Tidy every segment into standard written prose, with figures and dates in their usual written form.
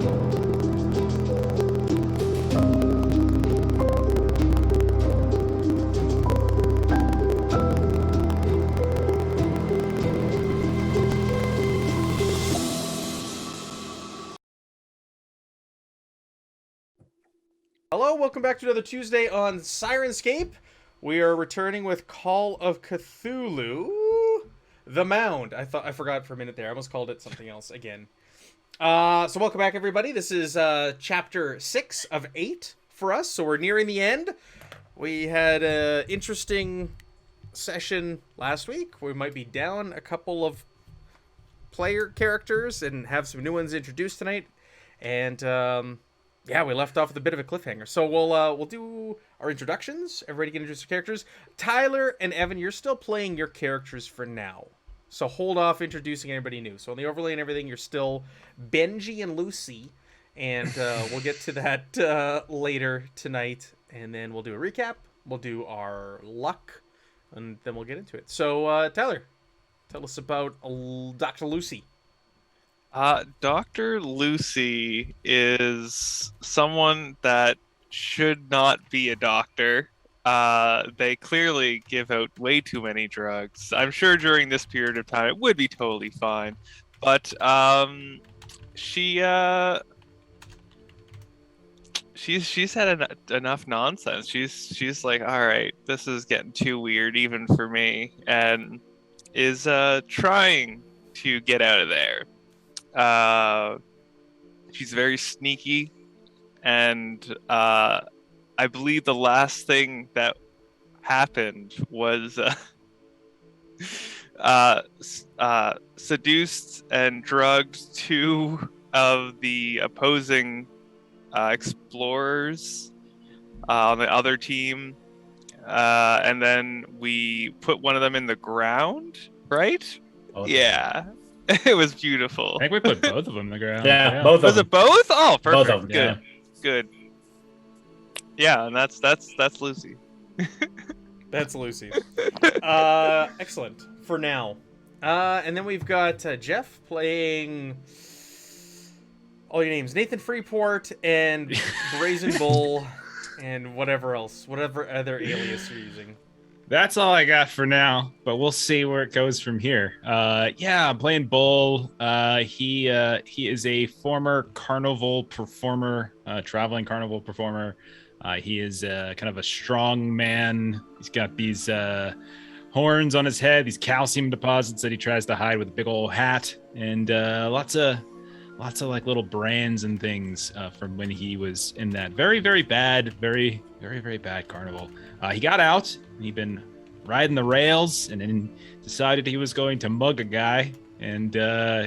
Hello, welcome back to another Tuesday on Syrinscape. We are returning with Call of Cthulhu, the Mound. I forgot for a minute there. I almost called it something else again. So welcome back, everybody. This is chapter 6 of 8 for us, so we're nearing the end. We had an interesting session last week. We might be down a couple of player characters and have some new ones introduced tonight. And yeah, we left off with a bit of a cliffhanger. So we'll do our introductions. Everybody can introduce their characters. Tyler and Evan, you're still playing your characters for now. So hold off introducing anybody new. So on the overlay and everything, you're still Benji and Lucy. And we'll get to that later tonight. And then we'll do a recap. We'll do our luck. And then we'll get into it. So Tyler, tell us about Dr. Lucy. Dr. Lucy is someone that should not be a doctor. They clearly give out way too many drugs. I'm sure during this period of time it would be totally fine, but she's had enough nonsense. She's like, all right, this is getting too weird even for me, and is trying to get out of there. She's very sneaky, and I believe the last thing that happened was seduced and drugged two of the opposing explorers on the other team, and then we put one of them in the ground, right? Yeah. It was beautiful. I think we put both of them in the ground. Yeah, both of them. Was it both? Oh, perfect. Both of them, good. yeah. Good. Yeah, and that's Lucy. That's Lucy. Excellent. For now. And then we've got Jeff playing all your names. Nathan Freeport and Brazen Bull and whatever else. Whatever other alias you're using. That's all I got for now, but we'll see where it goes from here. Yeah, I'm playing Bull. He is a former carnival performer, traveling carnival performer. He is kind of a strong man. He's got these horns on his head, these calcium deposits that he tries to hide with a big old hat, and lots of like little brands and things from when he was in that very bad carnival. He got out and he'd been riding the rails and then decided he was going to mug a guy, and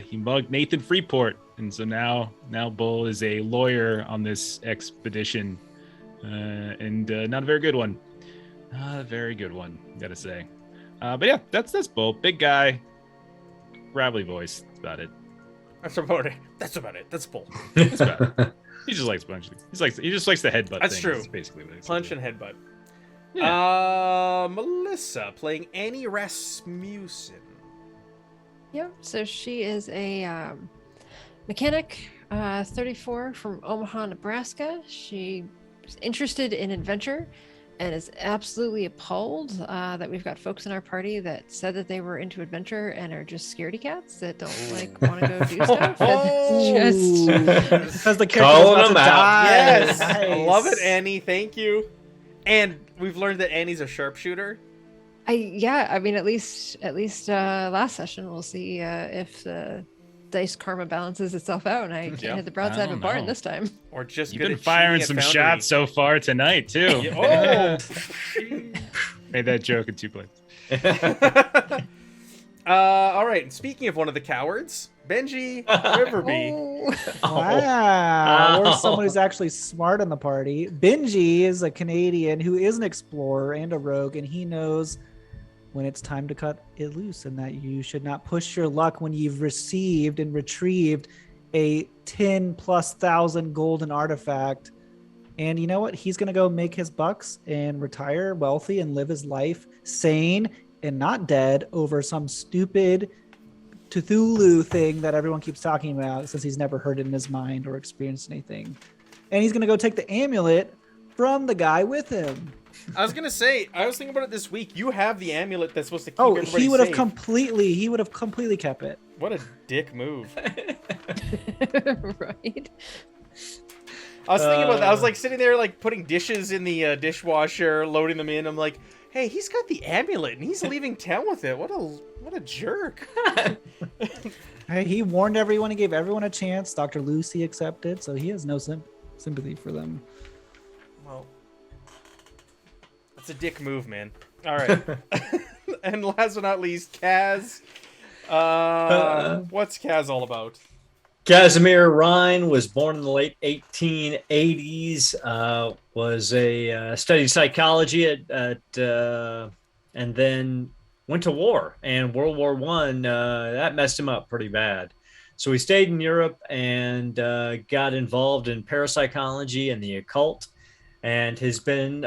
he mugged Nathan Freeport. And so now Bull is a lawyer on this expedition, and not a very good one. Not a very good one, gotta say. But yeah, that's Bull. Big guy, gravelly voice. That's about it. That's about it. That's Bull. That's about it. He just likes punching. He just likes the headbutt. That's thing. true. That's basically what it's Punch and headbutt. Yeah. Melissa playing Annie Rasmussen. Yep. So she is a mechanic, 34, from Omaha, Nebraska. She is interested in adventure and is absolutely appalled that we've got folks in our party that said that they were into adventure and are just scaredy cats that don't want to go do stuff. It's just because the character is about to die. Yes, Nice. I love it, Annie. Thank you. And we've learned that Annie's a sharpshooter. I mean, at least last session we'll see if the dice karma balances itself out, and I can't hit the broadside of a barn this time. Or just You've been firing some shots so far tonight too. Yeah. Made that joke in 2 places. All right. And speaking of one of the cowards, Benji Riverbee. Wow. Or someone who's actually smart in the party. Benji is a Canadian who is an explorer and a rogue, and he knows when it's time to cut it loose and that you should not push your luck when you've received and retrieved a 10,000+ golden artifact. And you know what? He's going to go make his bucks and retire wealthy and live his life sane and not dead over some stupid Cthulhu thing that everyone keeps talking about since he's never heard it in his mind or experienced anything. And he's going to go take the amulet from the guy with him. I was gonna say, I was thinking about it this week. You have the amulet that's supposed to keep Oh, everybody he would have safe. completely kept it. What a dick move. Right. I was thinking about that. I was like sitting there, like putting dishes in the dishwasher, loading them in. I'm like, hey, he's got the amulet and he's leaving town with it. What a jerk. Hey, he warned everyone. He gave everyone a chance. Dr. Lucy accepted, so he has no sympathy for them. Well, that's a dick move, man. All right. And last but not least, Kaz. What's Kaz all about? Kazimir Rhine was born in the late 1880s. Studied psychology at and then went to war. And World War I, that messed him up pretty bad. So he stayed in Europe and got involved in parapsychology and the occult, and has been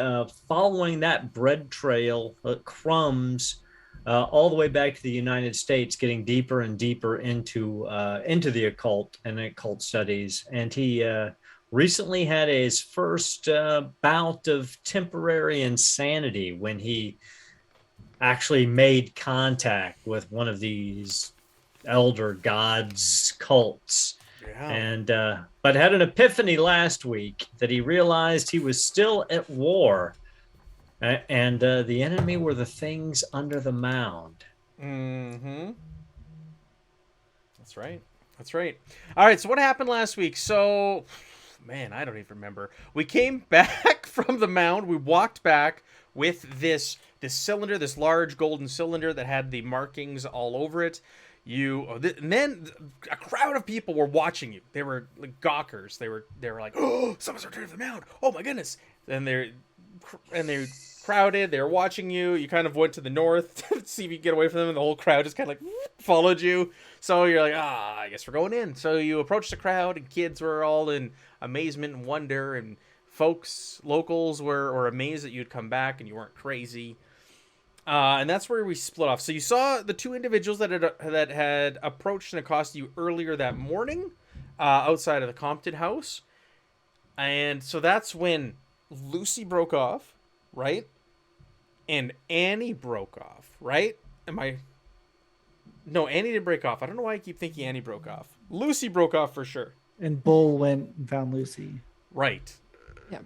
following that bread trail, crumbs, all the way back to the United States, getting deeper and deeper into the occult and occult studies. And he recently had his first bout of temporary insanity when he actually made contact with one of these elder gods cults. Yeah. And but had an epiphany last week that he realized he was still at war, and the enemy were the things under the mound. Mm-hmm. That's right. That's right. All right, so what happened last week? So, man, I don't even remember. We came back from the mound. We walked back with this cylinder, this large golden cylinder that had the markings all over it. And then a crowd of people were watching you. They were like gawkers. They were like, oh, someone's returning to the mound. Oh my goodness. And they crowded. They were watching you. You kind of went to the north to see if you could get away from them, and the whole crowd just kind of like followed you. So you're like, I guess we're going in. So you approached the crowd, and kids were all in amazement and wonder, and locals were amazed that you'd come back and you weren't crazy. And that's where we split off. So you saw the two individuals that had approached and accosted you earlier that morning outside of the Compton house. And so that's when Lucy broke off, right? And Annie broke off, right? No, Annie didn't break off. I don't know why I keep thinking Annie broke off. Lucy broke off for sure. And Bull went and found Lucy. Right. Yeah.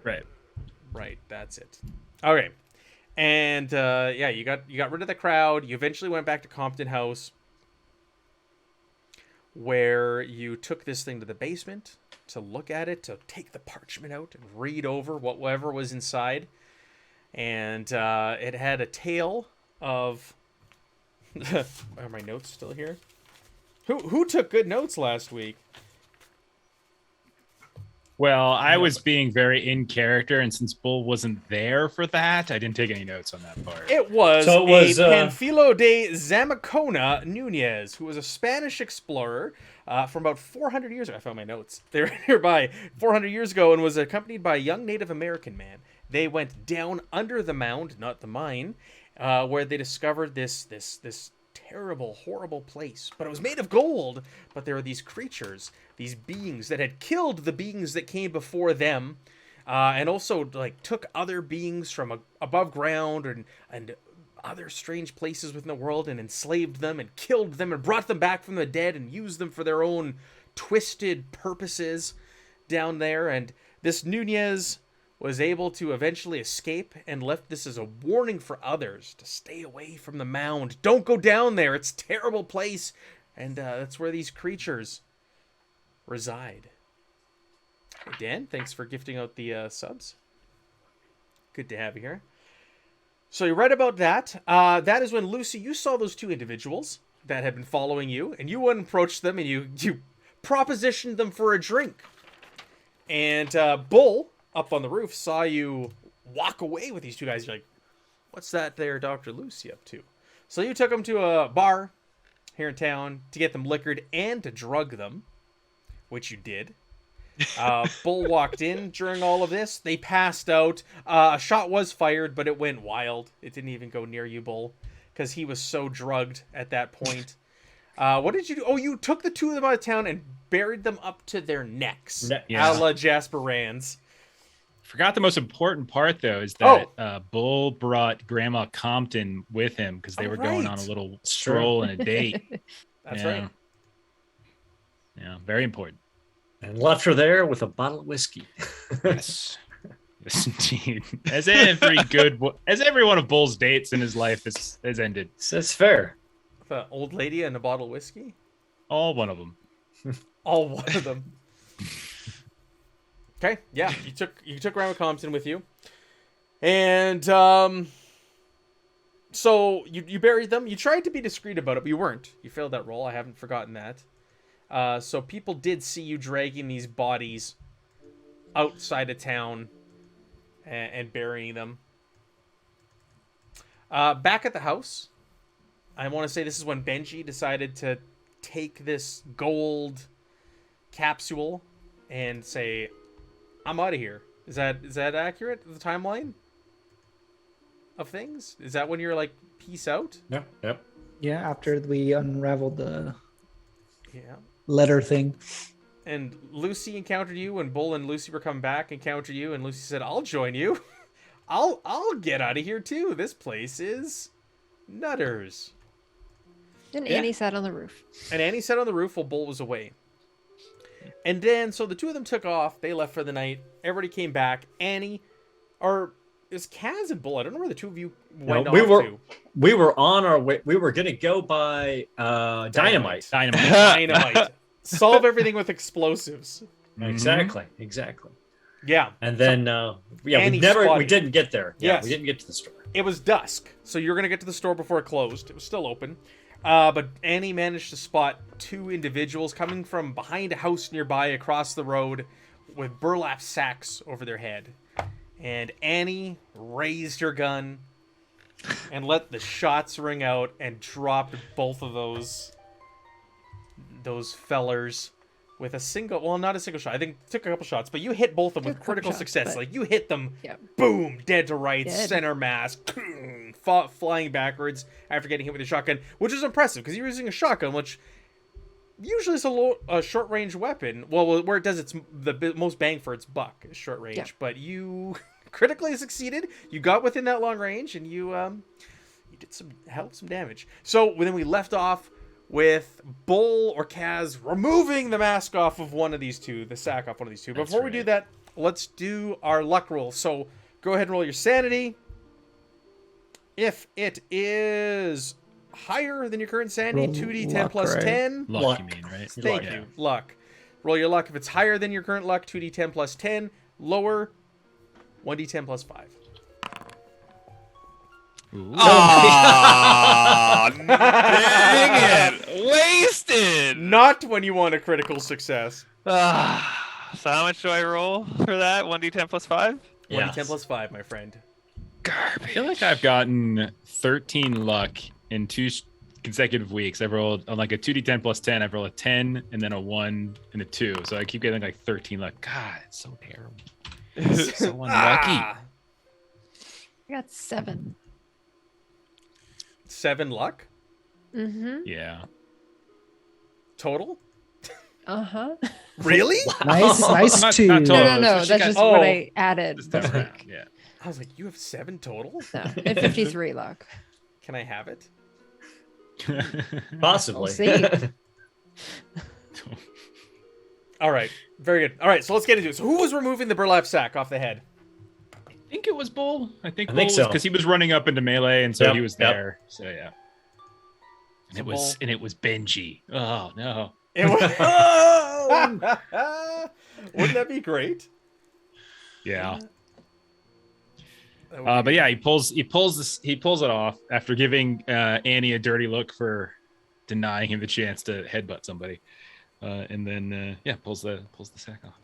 Right. That's it. Okay. And you got rid of the crowd. You eventually went back to Compton House, where you took this thing to the basement to look at it, to take the parchment out and read over whatever was inside. And it had a tale of... Are my notes still here? Who took good notes last week? Well, I was being very in character, and since Bull wasn't there for that, I didn't take any notes on that part. It was Panfilo de Zamacona Nunez, who was a Spanish explorer from about 400 years ago. I found my notes. They were nearby. 400 years ago, and was accompanied by a young Native American man. They went down under the mound, not the mine, where they discovered this terrible, horrible place. But it was made of gold. But there were these creatures, these beings that had killed the beings that came before them, and also like took other beings from above ground and other strange places within the world, and enslaved them and killed them and brought them back from the dead and used them for their own twisted purposes down there. And this Nunez was able to eventually escape and left this as a warning for others to stay away from the mound. Don't go down there. It's a terrible place. And that's where these creatures reside. Hey, Dan, thanks for gifting out the subs. Good to have you here. So you read about that. That is when, Lucy, you saw those two individuals that had been following you, and you went and approached them, and you propositioned them for a drink. And Bull, up on the roof, saw you walk away with these two guys. You're like, what's that there Dr. Lucy up to? So you took them to a bar here in town to get them liquored and to drug them, which you did. Bull walked in during all of this. They passed out. A shot was fired, but it went wild. It didn't even go near you, Bull, because he was so drugged at that point. What did you do? Oh, you took the two of them out of town and buried them up to their necks. Yeah. A la Jasper Rand's. Forgot the most important part though is that Bull brought Grandma Compton with him because they were going on a little stroll and a date. That's right. Yeah, very important. And left her there with a bottle of whiskey. Yes. Yes, indeed. As every one of Bull's dates in his life has ended. That's fair. The old lady and a bottle of whiskey? All one of them. All one of them. Okay, yeah, you took Grandma Compton with you. And so you buried them. You tried to be discreet about it, but you weren't. You failed that roll. I haven't forgotten that. So people did see you dragging these bodies outside of town and burying them. Back at the house, I want to say this is when Benji decided to take this gold capsule and say, I'm out of here. Is that accurate? The timeline of things? Is that when you're like, peace out? Yep. Yeah, after we unraveled the Yeah. letter thing. And Lucy encountered you, and Bull and Lucy were coming back, encountered you, and Lucy said, I'll join you. I'll get out of here too. This place is nutters. And Annie sat on the roof. And Annie sat on the roof while Bull was away. And then, so the two of them took off. They left for the night. Everybody came back. Annie, or is Kaz and Bull? I don't know where the two of you went off to. We were on our way. We were going to go by dynamite. Dynamite. Solve everything with explosives. Exactly. Yeah. And then, we didn't get there. Yeah, Yes. we didn't get to the store. It was dusk, so you were going to get to the store before it closed. It was still open. But Annie managed to spot two individuals coming from behind a house nearby across the road with burlap sacks over their head. And Annie raised her gun and let the shots ring out and dropped both of those fellers with a single, well, not a single shot. I think it took a couple shots, but you hit both of them with critical success. Like, you hit them, boom, dead to rights, center mass, flying backwards after getting hit with a shotgun, which is impressive because you're using a shotgun, which usually is a short-range weapon. Well, where it does the most bang for its buck is short range, but you critically succeeded. You got within that long range, and you did held some damage. So then we left off with Bull or Kaz removing the mask off of one of these two, the sack off one of these two. Before we do that, let's do our luck roll. So go ahead and roll your sanity. If it is higher than your current sanity, 2d10 plus 10. Luck, you mean, right? Thank you. Luck. Roll your luck. If it's higher than your current luck, 2d10 plus 10. Lower, 1d10 plus 5. Oh, dang it. Wasted. Not when you want a critical success. So how much do I roll for that? 1d10 plus 5? 1d10 plus 5, my friend. I feel like I've gotten 13 luck in 2 consecutive weeks. I've rolled on like a 2d10 plus 10. I've rolled a 10 and then a 1 and a 2. So I keep getting like 13 luck. God, it's so terrible. It's so unlucky. I got 7. 7 luck? Mm-hmm. Yeah. Total? Uh-huh. Really? Nice too. not total. No. So she That's got- just what I added This this round, week. yeah. I was like, you have 7 total? No, and 53 luck. Can I have it? Possibly. We'll see. All right. Very good. All right, so let's get into it. So who was removing the burlap sack off the head? I think it was Bull. I think think so. because he was running up into melee, and so Yep, he was yep. there. So yeah. And So it was Benji. Oh no. It was... Oh! Wouldn't that be great? Yeah. That would be But yeah, he pulls it off after giving Annie a dirty look for denying him the chance to headbutt somebody, and then pulls the sack off.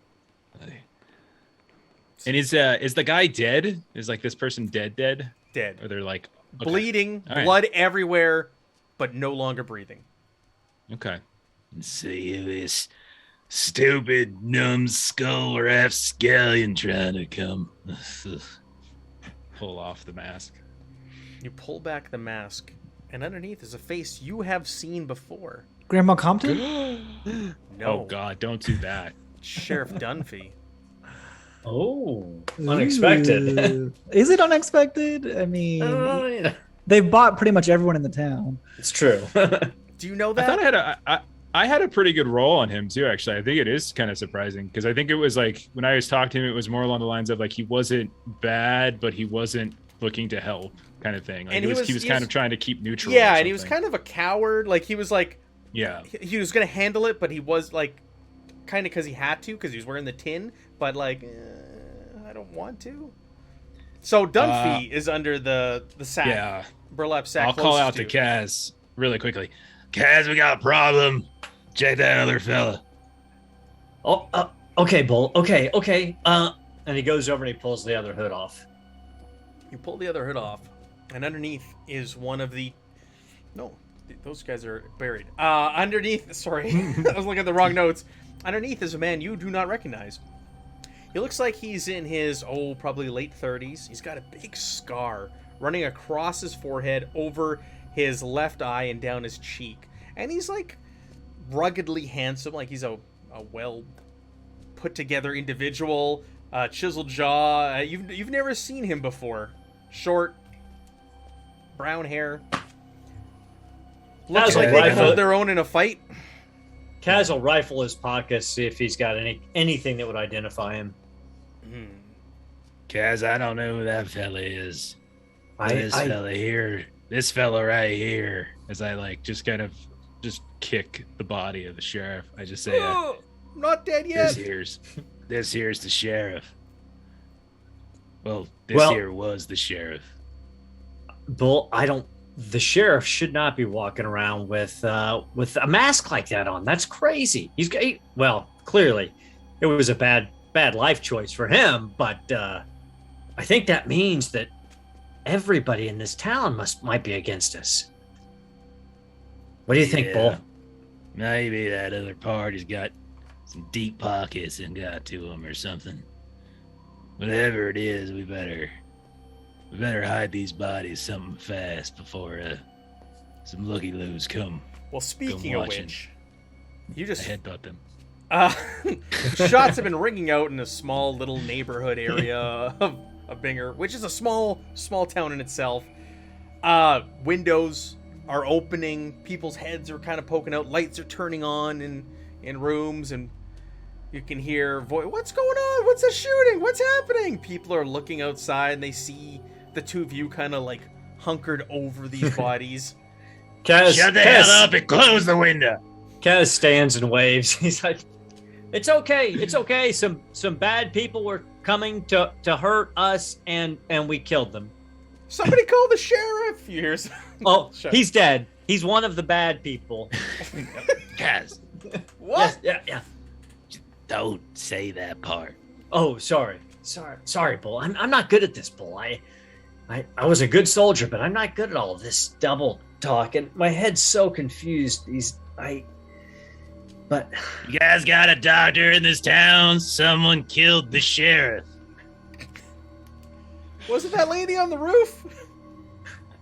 And is the guy dead? Is like this person dead? dead. Or they're like okay. Bleeding, All right. blood everywhere, but no longer breathing. Okay. So you this stupid numbskull rapscallion trying to come pull off the mask. You pull back the mask, and underneath is a face you have seen before. Grandma Compton? No. Oh God, don't do that. Sheriff Dunphy. Oh, unexpected. Ooh. Is it unexpected? I mean, Yeah. they've bought pretty much everyone in the town. It's true. Do you know I that? thought I had a pretty good roll on him too. Actually, I think it is kind of surprising because I think it was like when I was talking to him, it was more along the lines of like he wasn't bad, but he wasn't looking to help, kind of thing. Like And he was kind of trying to keep neutral. Yeah, or and he was something. kind of a coward. Like he was like, yeah. he was gonna handle it, but he was like, kind of because he had to, because he was wearing the tin. But like, I don't want to. So Dunphy is under the sack. Yeah. Burlap sack. I'll call out to closest Kaz really quickly. Kaz, we got a problem. Check that other fella. Oh, okay, Bull. Okay. And he goes over and he pulls the other hood off. You pull the other hood off, and underneath is one of the. No, those guys are buried. Underneath, sorry, I was looking at the wrong notes. Underneath is a man you do not recognize. He looks like he's in his, probably late 30s. He's got a big scar running across his forehead, over his left eye, and down his cheek. And he's like ruggedly handsome, like he's a well put together individual, chiseled jaw. You've never seen him before. Short, brown hair. Looks like they can hold their own in a fight. Kaz will rifle his pockets, see if he's got anything that would identify him. Kaz, I don't know who that fella is. This fella right here. As I like just kind of just kick the body of the sheriff. I just say, not dead yet. This here's the sheriff. Well, here was the sheriff. Bull, the sheriff should not be walking around with a mask like that on. That's crazy. Clearly it was a bad life choice for him, but I think that means that everybody in this town might be against us. What do you think, Bull? Maybe that other party's got some deep pockets and got to them or something. Whatever it is, we better hide these bodies something fast before some looky-loos come. Well, speaking of which, you just headbutt them. Shots have been ringing out in a small little neighborhood area of Binger, which is a small town in itself. Windows are opening, people's heads are kind of poking out, lights are turning on in rooms, and you can hear what's going on? What's the shooting? What's happening? People are looking outside and they see the two of you kind of like hunkered over these bodies. Kaz, shut the hell up and close the window. Kaz stands and waves. He's like, it's okay. Some bad people were coming to hurt us, and we killed them. Somebody call the sheriff. You hear? Oh, he's dead. He's one of the bad people. Kaz. What? Yeah. Don't say that part. Oh, sorry, Bull. I'm not good at this, Bull. I was a good soldier, but I'm not good at all of this double talk, and my head's so confused. But you guys got a doctor in this town? Someone killed the sheriff. Wasn't that lady on the roof?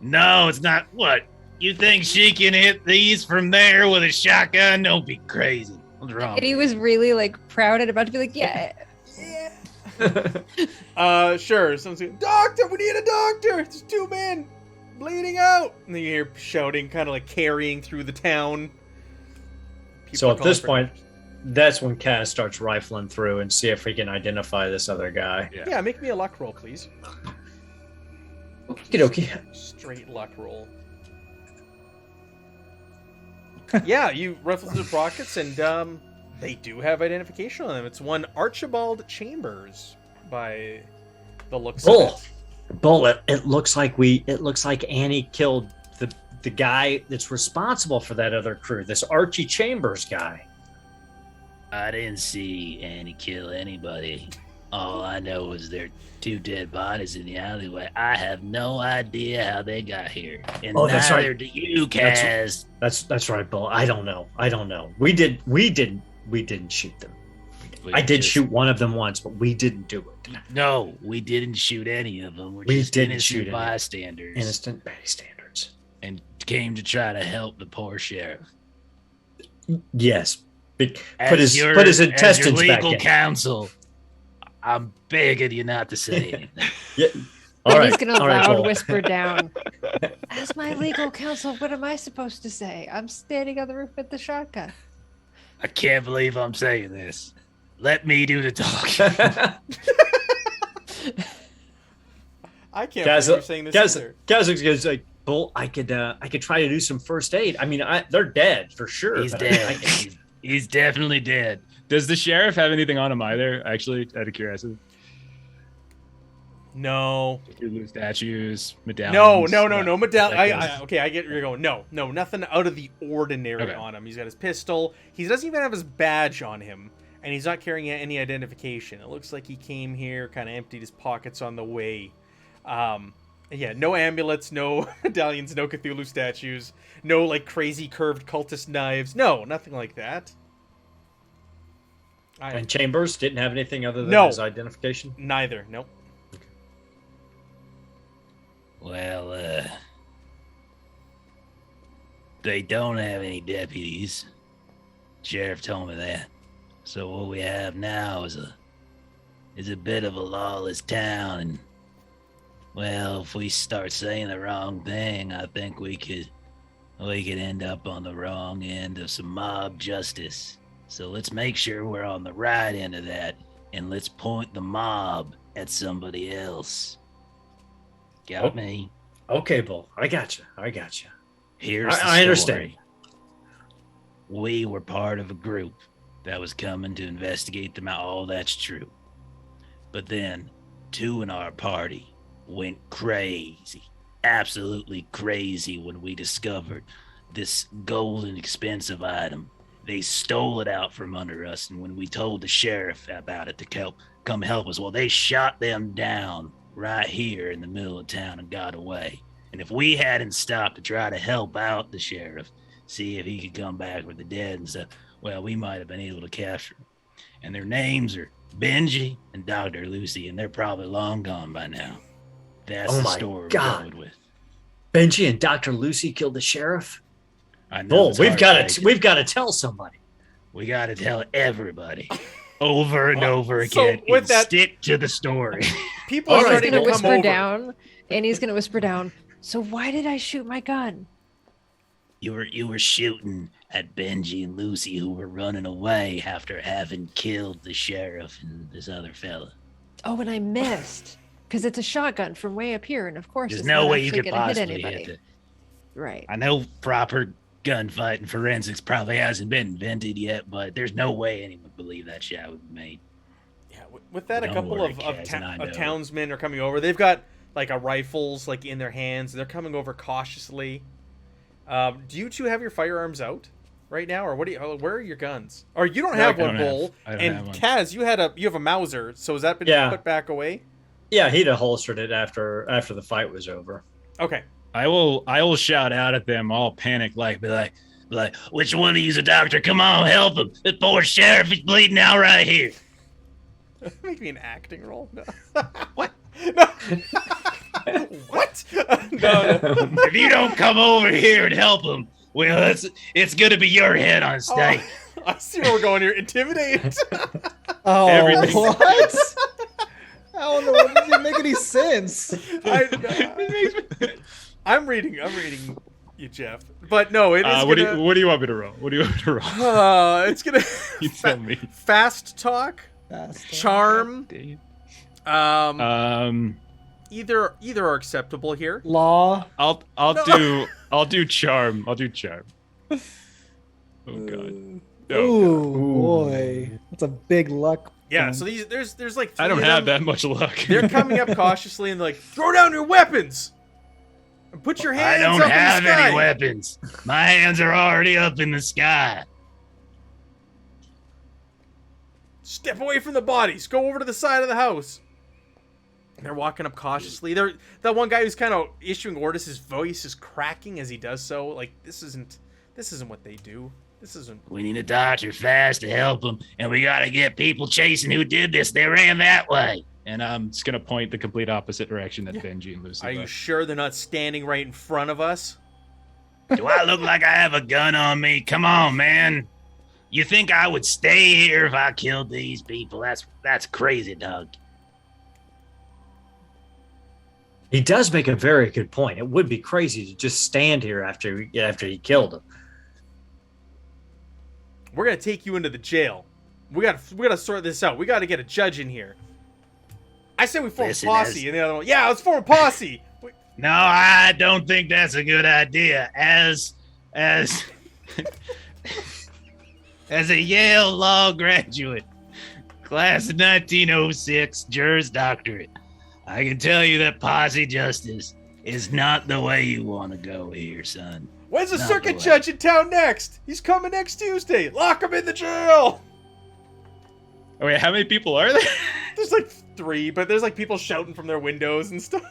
No, it's not. What? You think she can hit these from there with a shotgun? Don't be crazy. What's wrong? And he was really like proud and about to be like, yeah. Sure. Someone's like, doctor, we need a doctor. There's two men bleeding out. And then you hear shouting, kind of like carrying through the town. So at this point, that's when Kaz starts rifling through and see if we can identify this other guy. Yeah, make me a luck roll, please. Okay. Straight luck roll. Yeah, you rifle through the pockets, and they do have identification on them. It's one Archibald Chambers, by the looks of it. Bull, it looks like Annie killed the guy that's responsible for that other crew, this Archie Chambers guy. I didn't see Annie kill anybody. All I know is there are two dead bodies in the alleyway. I have no idea how they got here. And that's neither right. do you, Kaz. That's right, Bull. I don't know. We didn't shoot them. I did shoot one of them once, but we didn't do it. No, we didn't shoot any of them. We didn't shoot bystanders. Innocent bystanders. And came to try to help the poor sheriff. Yes. Put As his intestines as your back legal in. counsel, I'm begging you not to say anything. Yeah. And All he's right. gonna all right, loud Bull. whisper down. As my legal counsel, what am I supposed to say? I'm standing on the roof with the shotgun. I can't believe I'm saying this. Let me do the talking. I can't believe you're saying this either. Kazim's like, Bull, I could try to do some first aid. I mean, they're dead for sure. He's but dead. He's definitely dead. Does the sheriff have anything on him either? Actually, out of curiosity. No. Cthulhu statues, No, medallions. no. Medallion. that Okay, I get where you're going. No, nothing out of the ordinary Okay. on him. He's got his pistol. He doesn't even have his badge on him, and he's not carrying any identification. It looks like he came here, kind of emptied his pockets on the way. Yeah, no amulets, no medallions, no Cthulhu statues, no like crazy curved cultist knives. No, nothing like that. And Chambers didn't have anything other than No. his identification. Neither. Nope. Well, they don't have any deputies. Sheriff told me that. So what we have now is a bit of a lawless town, and well, if we start saying the wrong thing, I think we could end up on the wrong end of some mob justice. So let's make sure we're on the right end of that, and let's point the mob at somebody else. Got me? Okay, Bull. I got you. Here's the I story. understand. We were part of a group that was coming to investigate them out. All that's true. But then, two in our party went crazy. Absolutely crazy when we discovered this golden expensive item. They stole it out from under us, and when we told the sheriff about it to come help us, well, they shot them down right here in the middle of town and got away. And if we hadn't stopped to try to help out the sheriff, see if he could come back with the dead and stuff, well, we might have been able to capture them. And their names are Benji and Dr. Lucy, and they're probably long gone by now. That's the story we're going with. Benji and Dr. Lucy killed the sheriff? I know. Bull, it's we've got heartbreaking. to tell somebody. We got to tell everybody over and over So again. with and that- stick to the story. People are All He's right, starting gonna to come whisper over. down, and he's gonna whisper down. So why did I shoot my gun? You were shooting at Benji and Lucy, who were running away after having killed the sheriff and this other fella. Oh, and I missed because it's a shotgun from way up here, and of course, There's it's no not way you actually could gonna hit possibly anybody. hit it. Right. I know proper gunfight and forensics probably hasn't been invented yet, but there's no way anyone would believe that shot would be made. Yeah, with that, a Don't couple worry, of Kaz and I know. townsmen are coming over. They've got like a rifles like in their hands. They're coming over cautiously. Do you two have your firearms out right now, or where are your guns? Or you don't have one, Bull. I don't And have one. Kaz, you have a Mauser. So has that been Yeah. put back away? Yeah, he'd have holstered it after the fight was over. Okay. I will shout out at them all panicked like, Be like, which one of you's a doctor? Come on, help him. This poor sheriff is bleeding out right here. Make me an acting role. No. What? No. What? No. If you don't come over here and help him, well, it's gonna be your head on stake. Oh, I see where we're going here. Intimidate. Oh, Everything. what? I don't know. It doesn't make any sense. I'm reading you, Jeff. But no, it is what gonna. do you want me to roll? What do you want me to roll? It's gonna. You tell me. Fast talk, That's charm. Either are acceptable here. law. I'll do charm. I'll do charm. Oh god. Ooh, boy, that's a big luck. Yeah. point. So there's like. I don't three of have them. that much luck. They're coming up cautiously and they're like, throw down your weapons. And put your I hands don't up have in the sky. any weapons. My hands are already up in the sky. Step away from the bodies. Go over to the side of the house. They're walking up cautiously. That one guy who's kind of issuing orders. His voice is cracking as he does so. Like this isn't what they do. This isn't. We need a doctor fast to help them, and we gotta get people chasing who did this. They ran that way. And I'm just gonna point the complete opposite direction that Benji and Lucy. Are you left. sure they're not standing right in front of us? Do I look like I have a gun on me? Come on, man. You think I would stay here if I killed these people? That's crazy, dog. He does make a very good point. It would be crazy to just stand here after he killed him. We're gonna take you into the jail. We gotta sort this out. We gotta get a judge in here. I said we form a posse, and the other one, yeah, let's form a posse. No, I don't think that's a good idea. As as a Yale law graduate, class of 1906, Juris Doctorate, I can tell you that posse justice is not the way you want to go here, son. When's the circuit judge in town next? He's coming next Tuesday. Lock him in the jail. Oh wait, how many people are there? There's like 3, but there's like people shouting from their windows and stuff.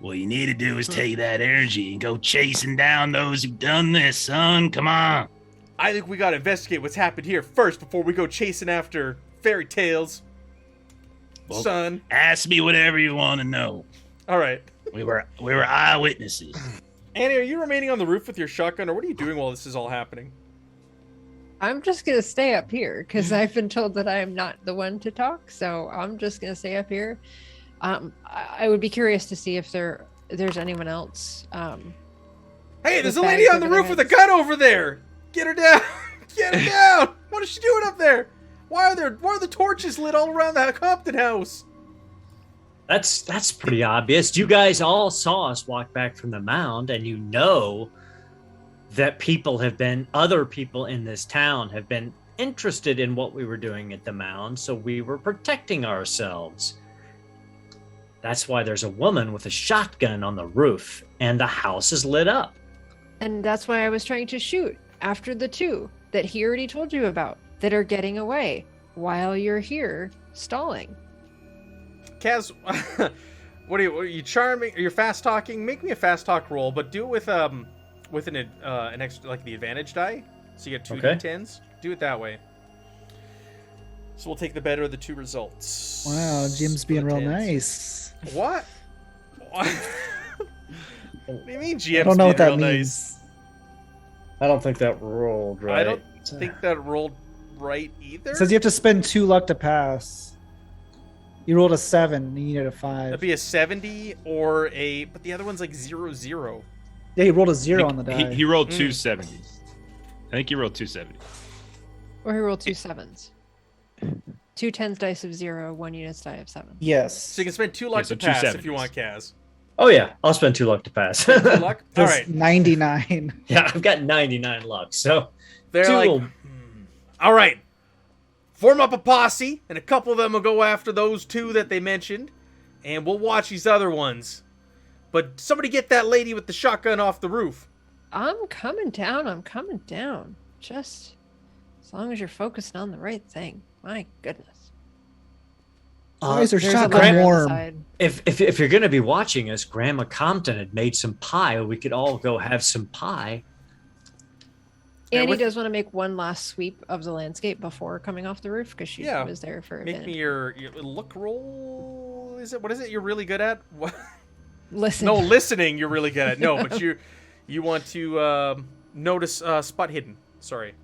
What you need to do is take that energy and go chasing down those who've done this, son. Come on. I think we gotta investigate what's happened here first before we go chasing after fairy tales. Well, son. Ask me whatever you want to know. All right. We were eyewitnesses. Annie, are you remaining on the roof with your shotgun, or what are you doing while this is all happening? I'm just gonna stay up here because I've been told that I am not the one to talk, so I'm just gonna stay up here. I would be curious to see if there's anyone else. Hey, there's a with lady bags on the over their roof with a heads. gun over there. Get her down. Get her down. What is she doing up there? Why are the torches lit all around the Compton house? That's pretty obvious. You guys all saw us walk back from the Mound, and you know that other people in this town have been interested in what we were doing at the Mound, so we were protecting ourselves. That's why there's a woman with a shotgun on the roof, and the house is lit up. And that's why I was trying to shoot after the 2 that he already told you about that are getting away while you're here stalling. Kaz, what are you charming? Are you fast talking? Make me a fast talk roll, but do it with an extra, like the advantage die, so you get 2 Okay. d10s. Do it that way. So we'll take the better of the 2 results. Wow, Jim's for being the real 10s. nice. What? What do you mean, GM's I don't know what that being real means. nice? I don't think that rolled right. I don't think that rolled right either. It says you have to spend 2 luck to pass. You rolled a 7, and you needed a 5. That'd be a 70 or a, but the other one's like 0-0. Yeah, he rolled a 0 on the die. He rolled 2 70s. I think he rolled 2 70s. Or he rolled 2 7s. 2 10s dice of 0, 1 unit's die of 7. Yes. So you can spend 2 luck so to 2 pass if you 70s. want, Kaz. Oh yeah, I'll spend 2 luck to pass. 2 luck? All That's right. 99. Yeah, I've got 99 luck, so They're 2 like, will- all right, form up a posse, and a couple of them will go after those 2 that they mentioned, and we'll watch these other ones. But somebody get that lady with the shotgun off the roof. I'm coming down. Just as long as you're focused on the right thing. My goodness. Why is her There's a shotgun ladder on the warm? side. if you're gonna be watching us, Grandma Compton had made some pie. We could all go have some pie. Yeah, Annie with- does want to make one last sweep of the landscape before coming off the roof because she Yeah. was there for a Make minute. me your look roll. What is it you're really good at? What? Listen. No, listening you're really good at. No, but you want to notice spot hidden. Sorry.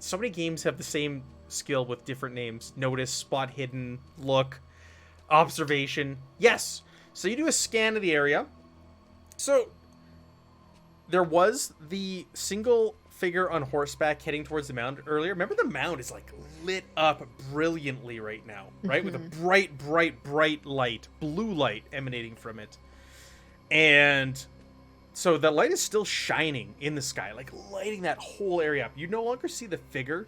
So many games have the same skill with different names. Notice, spot hidden, look, observation. Yes. So you do a scan of the area. So there was the single figure on horseback heading towards the Mound earlier. Remember, the Mound is like lit up brilliantly right now, right? With a bright, bright, bright light, blue light emanating from it. And so the light is still shining in the sky, like lighting that whole area up. You no longer see the figure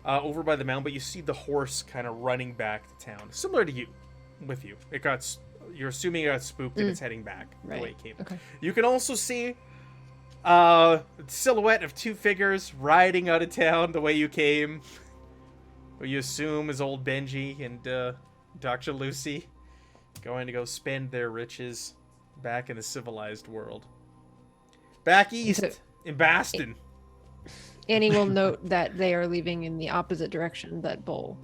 over by the Mound, but you see the horse kind of running back to town, similar to you. With you, you're assuming it got spooked and it's heading back the way it came. Okay. You can also see silhouette of 2 figures riding out of town the way you came. What you assume is old Benji and Dr. Lucy going to go spend their riches back in the civilized world. Back east So- in Baston. Annie will note that they are leaving in the opposite direction that Bull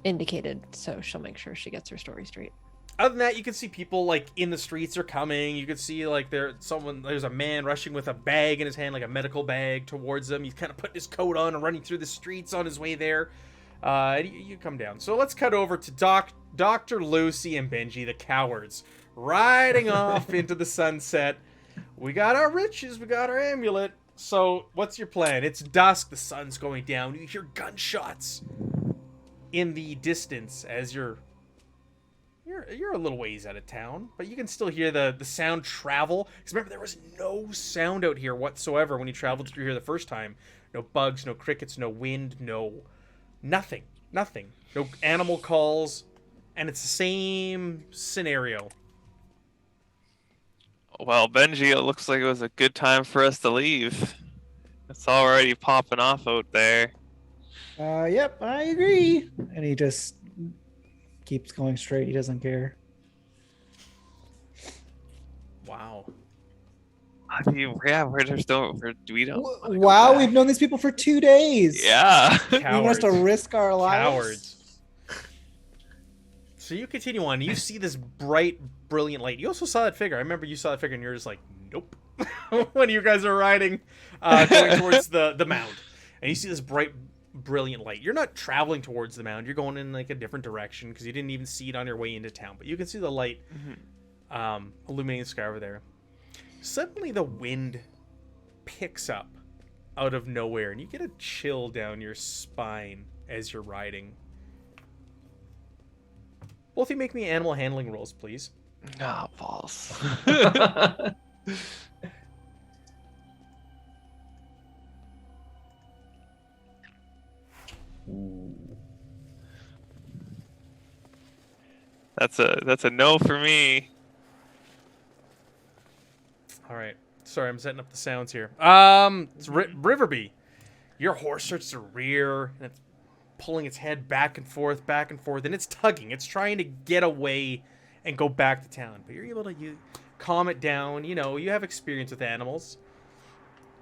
indicated, so she'll make sure she gets her story straight. other than that, you can see people like in the streets are coming. You can see like there's a man rushing with a bag in his hand, like a medical bag, towards them. He's kind of putting his coat on and running through the streets on his way there. You come down. So let's cut over to Dr. Lucy and Benji, the cowards, riding off into the sunset. We got our riches, we got our amulet. So what's your plan? It's dusk, the sun's going down. You hear gunshots in the distance as you're a little ways out of town, but you can still hear the sound travel. Because remember, there was no sound out here whatsoever when you traveled through here the first time. No bugs, no crickets, no wind, nothing. No animal calls, and it's the same scenario. Well, Benji, it looks like it was a good time for us to leave. It's already popping off out there. Yep, I agree. And he just keeps going straight. He doesn't care. Wow. I mean, yeah, we don't wanna go Wow, back. we've known these people for 2 days. Yeah. You want us to risk our lives? Cowards. So you continue on. You see this bright, brilliant light. You also saw that figure. I remember you saw that figure, and you're just like, nope. When you guys are riding, going towards the mound, and you see this bright, brilliant light. You're not traveling towards the mound. You're going in like a different direction because you didn't even see it on your way into town. But you can see the light illuminating the sky over there. Suddenly, the wind picks up out of nowhere, and you get a chill down your spine as you're riding. Both of you make me animal handling rolls, please. Ah, balls. That's a no for me. All right. Sorry, I'm setting up the sounds here. It's Riverbee. Your horse starts to rear, and it's pulling its head back and forth, and it's tugging. It's trying to get away and go back to town. But you're able to calm it down. You know, you have experience with animals,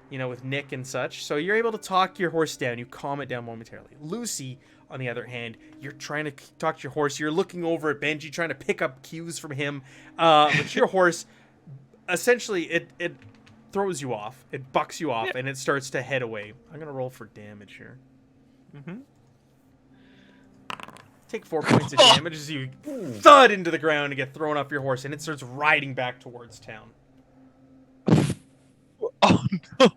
with Nick and such. So you're able to talk your horse down. You calm it down momentarily. Lucy, on the other hand, you're trying to talk to your horse. You're looking over at Benji, trying to pick up cues from him. But your horse, essentially, it throws you off. It bucks you off, and it starts to head away. I'm going to roll for damage here. Mm-hmm. Take 4 points of damage as you thud into the ground and get thrown off your horse, and it starts riding back towards town. Oh no!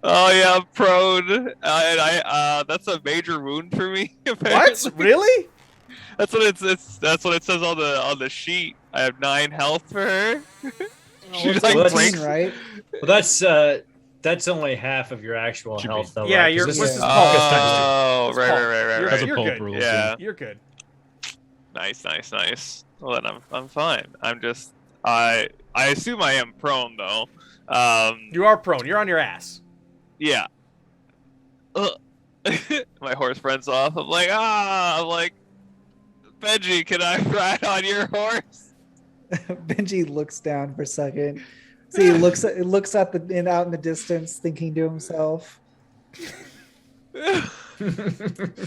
Oh yeah, I'm prone, and I that's a major wound for me. Apparently. What? Really? That's what that's what it says on the sheet. I have 9 health for her. She just, like, Well, breaks. Right? Well, that's only half of your actual Should health, be. though. Yeah, right? 'Cause you're- this this is is pulp. Oh, It's right. You're, Has a you're pulp good. rule. Yeah. You're good. Nice. Well then I'm fine. I'm just I assume I am prone though. You are prone. You're on your ass. Yeah. My horse runs off. I'm like, Benji, can I ride on your horse? Benji looks down for a second. See, he looks out in the distance, thinking to himself, and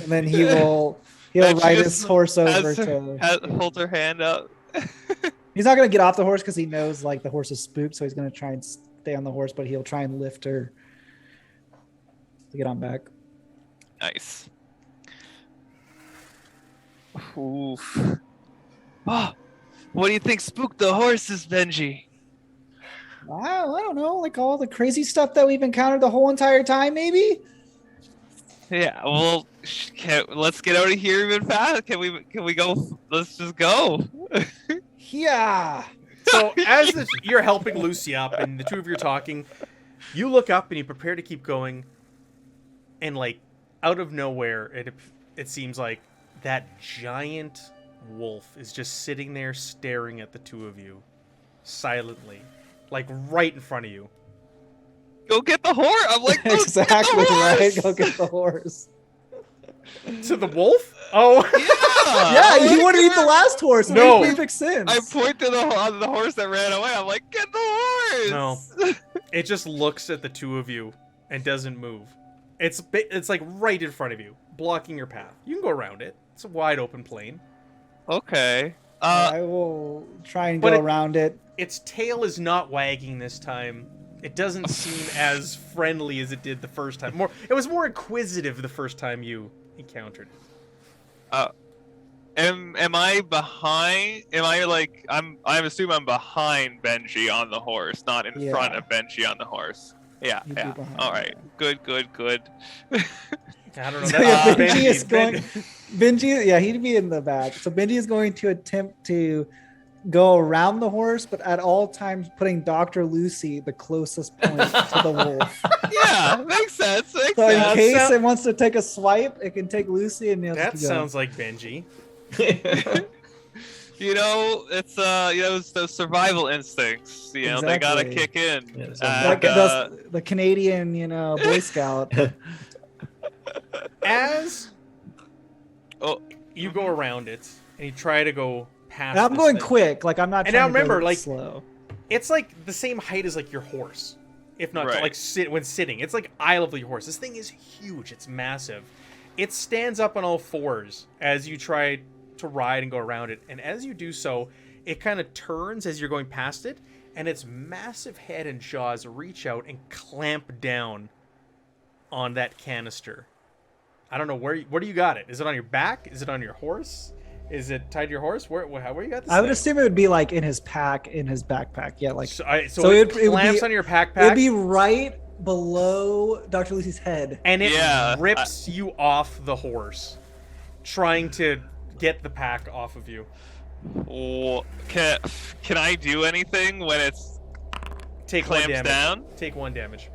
then he'll And she ride just his horse over Hold her hand up. He's not gonna get off the horse because he knows like the horse is spooked, so he's gonna try and stay on the horse, but he'll try and lift her to get on back. Nice. Oof. Oh, what do you think spooked the horses, Benji? Wow, I don't know, like all the crazy stuff that we've encountered the whole entire time, maybe. Yeah, well, let's get out of here even fast. Can we go? Let's just go. Yeah. So as you're helping Lucy up and the two of you are talking, you look up and you prepare to keep going, and like out of nowhere, it seems like that giant wolf is just sitting there staring at the two of you silently, like right in front of you. Go get the horse. I'm like, Exactly get the right. horse! Go get the horse. To the wolf? Oh. Yeah. Yeah, you want to eat the last horse. It No. makes perfect sense. I point to the horse that ran away. I'm like, get the horse. No. It just looks at the two of you and doesn't move. It's like right in front of you, blocking your path. You can go around it. It's a wide open plain. Okay. I will try and but go around it. Its tail is not wagging this time. It doesn't seem as friendly as it did the first time. It was more inquisitive the first time you encountered it. Am I behind? I assume I'm behind Benji on the horse, not in front of Benji on the horse. Yeah, You'd be yeah. behind, All right. Good. I don't know. So That's Benji is going. Ben- Benji, yeah, he'd be in the back. So Benji is going to attempt to go around the horse, but at all times putting Dr. Lucy the closest point to the wolf. Yeah, makes sense. So in sense. case it wants to take a swipe, it can take Lucy and That sounds like Benji. It's it's those survival instincts. They gotta Exactly. kick in. Yeah, so like the Canadian, Boy Scout. As Oh, you go around it and you try to go past. And I'm this going thing, quick, like I'm not. And trying now to go remember, like, slow. it's like the same height as like your horse, if not Right. like when sitting. It's like eye level your horse. This thing is huge. It's massive. It stands up on all fours as you try to ride and go around it, and as you do so, it kind of turns as you're going past it, and its massive head and jaws reach out and clamp down on that canister. I don't know where you got it. Is it on your back? Is it on your horse? Is it tied to your horse? Where you got this? I would thing? assume it would be like in his backpack. Yeah, like So So it it would clamps be- on your backpack. it'd be right below Dr. Lucy's head. And it Yeah, rips you off the horse, trying to get the pack off of you. can I do anything when it's Take one clamps damage. down? Take 1 damage.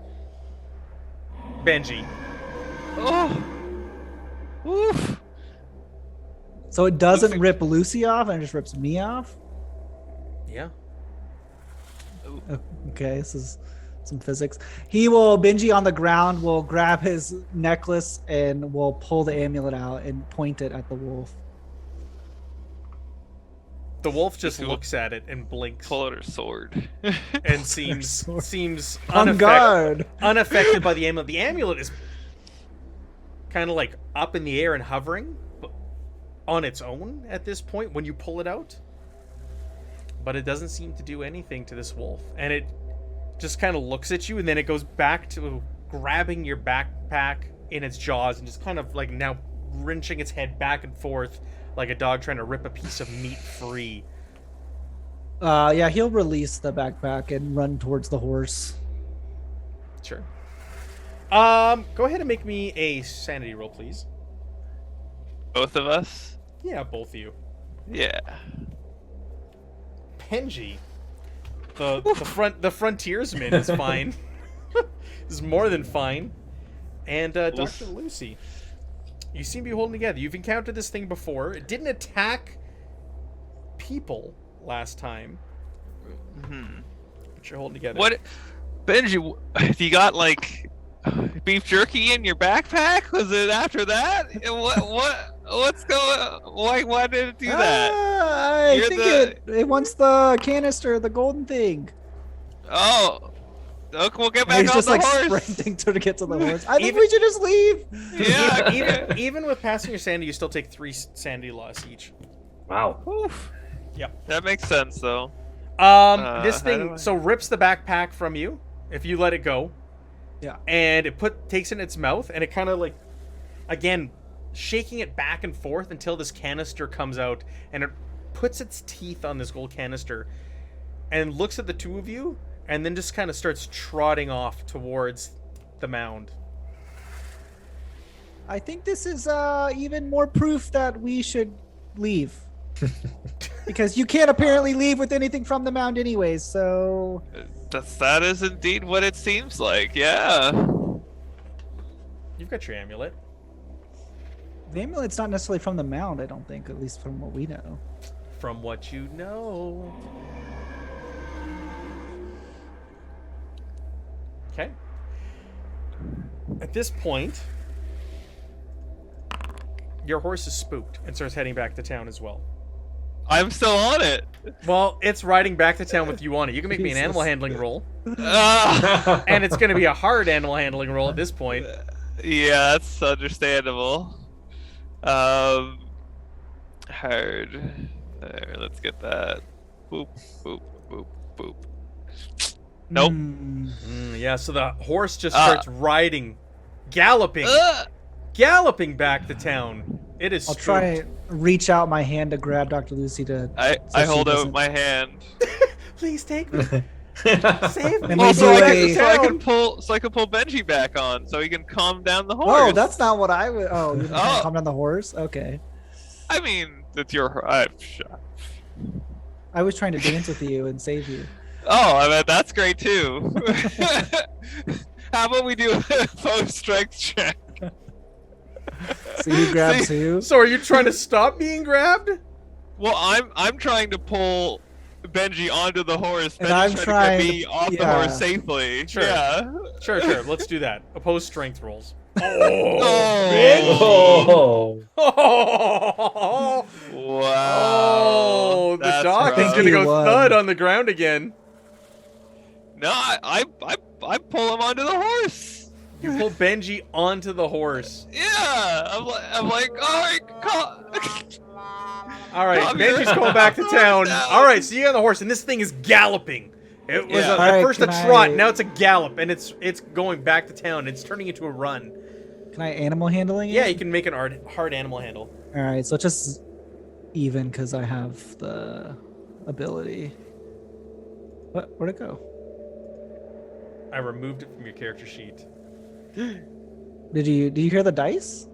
Benji. Oh. Oof. So it doesn't Lucy- rip Lucy off, and it just rips me off. Yeah. Okay, this is some physics. Benji on the ground will grab his necklace and will pull the amulet out and point it at the wolf. The wolf just Just looks at it and blinks Pull out her sword. and seems sword. On unaffected, guard. unaffected by the amulet. The amulet is kind of like up in the air and hovering but on its own at this point when you pull it out. But it doesn't seem to do anything to this wolf. And it just kind of looks at you, and then it goes back to grabbing your backpack in its jaws and just kind of like now wrenching its head back and forth like a dog trying to rip a piece of meat free. Yeah, he'll release the backpack and run towards the horse. Sure. Go ahead and make me a sanity roll, please. Both of us? Yeah, both of you. Yeah. Benji, the frontiersman is fine. Is more than fine. And Dr. Lucy, you seem to be holding together. You've encountered this thing before. It didn't attack people last time. Hmm. But you're holding together. What, Benji? You got like beef jerky in your backpack? Was it after that? What's going? Why did it do that? I You're think it wants the canister, the golden thing. Oh, okay, we'll get And back he's on just the like horse. sprinting to get to the horse. I think Even- we should just leave. Yeah. Even with passing your sanity, you still take 3 sanity loss each. Wow. Oof. Yep. That makes sense, though. This how do thing I- so rips the backpack from you if you let it go. Yeah. And it takes it in its mouth, and it kind of like, again, shaking it back and forth until this canister comes out, and it puts its teeth on this gold canister and looks at the two of you, and then just kind of starts trotting off towards the mound. I think this is even more proof that we should leave. Because you can't apparently leave with anything from the mound anyways, so That is indeed what it seems like. Yeah. You've got your amulet. the amulet's not necessarily from the mound, I don't think, at least from what we know. From what you know. Okay. At this point, your horse is spooked and starts heading back to town as well. I'm still on it. Well, it's riding back to town with you on it. You can make me an Jesus. animal handling roll, Ah. and it's going to be a hard animal handling roll at this point. Yeah, that's understandable. Hard. There, let's get that. Boop, boop, boop, boop. Nope. Yeah, so the horse just starts riding, galloping back to town. It is I'll spooked. try and reach out my hand to grab Dr. Lucy to. I she hold out doesn't- my hand. Please take me. Save me. And we Oh, do so a- I can pull Benji back on, so he can calm down the horse. Oh, that's not what I would. Oh, you're trying Oh. to calm down the horse? Okay. I mean, it's your. I was trying to dance with you and save you. Oh, I bet that's great too. How about we do a foe strength check? So you grabs See- who? So are you trying to stop being grabbed? Well, I'm trying to pull Benji onto the horse. And Benji's I'm trying trying to get me to- off the yeah. horse safely. Sure. Yeah. Sure. Let's do that. Oppose strength rolls. Oh. Oh, Wow. the That's doc is rough. gonna go You won. thud on the ground again. No, I pull him onto the horse. You pull Benji onto the horse. Yeah. I'm like, all right, All right, Come here. Benji's going back to town. Down. All right, so you got on the horse, and this thing is galloping. It was Yeah. at All right, first a can trot, I- now it's a gallop, and it's going back to town. It's turning into a run. Can I animal handling it? Yeah, you can make an hard animal handle. All right, so it's just even because I have the ability. What? Where'd it go? I removed it from your character sheet. Did you hear the dice?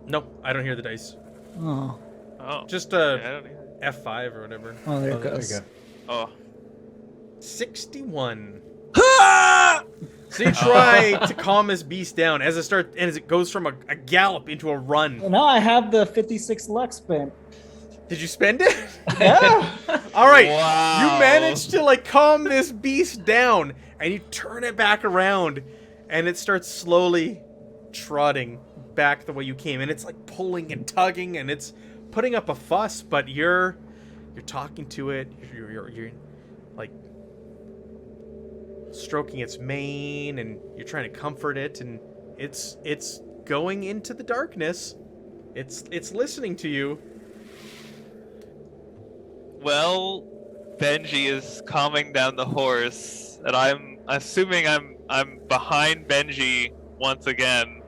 No, I don't hear the dice. Oh, Oh. Just Yeah, I don't even- F5 or whatever. oh, there Oh, it there we goes. go. Oh. 61. So you try to calm this beast down as it goes from a gallop into a run. Well, now I have the 56 Lux spent. Did you spend it? Yeah. All right. Wow. You managed to like calm this beast down, and you turn it back around, and it starts slowly trotting back the way you came, and it's like pulling and tugging, and it's putting up a fuss. But you're talking to it. You're like stroking its mane, and you're trying to comfort it, and it's going into the darkness. It's listening to you. Well, Benji is calming down the horse, and I'm assuming I'm behind Benji once again.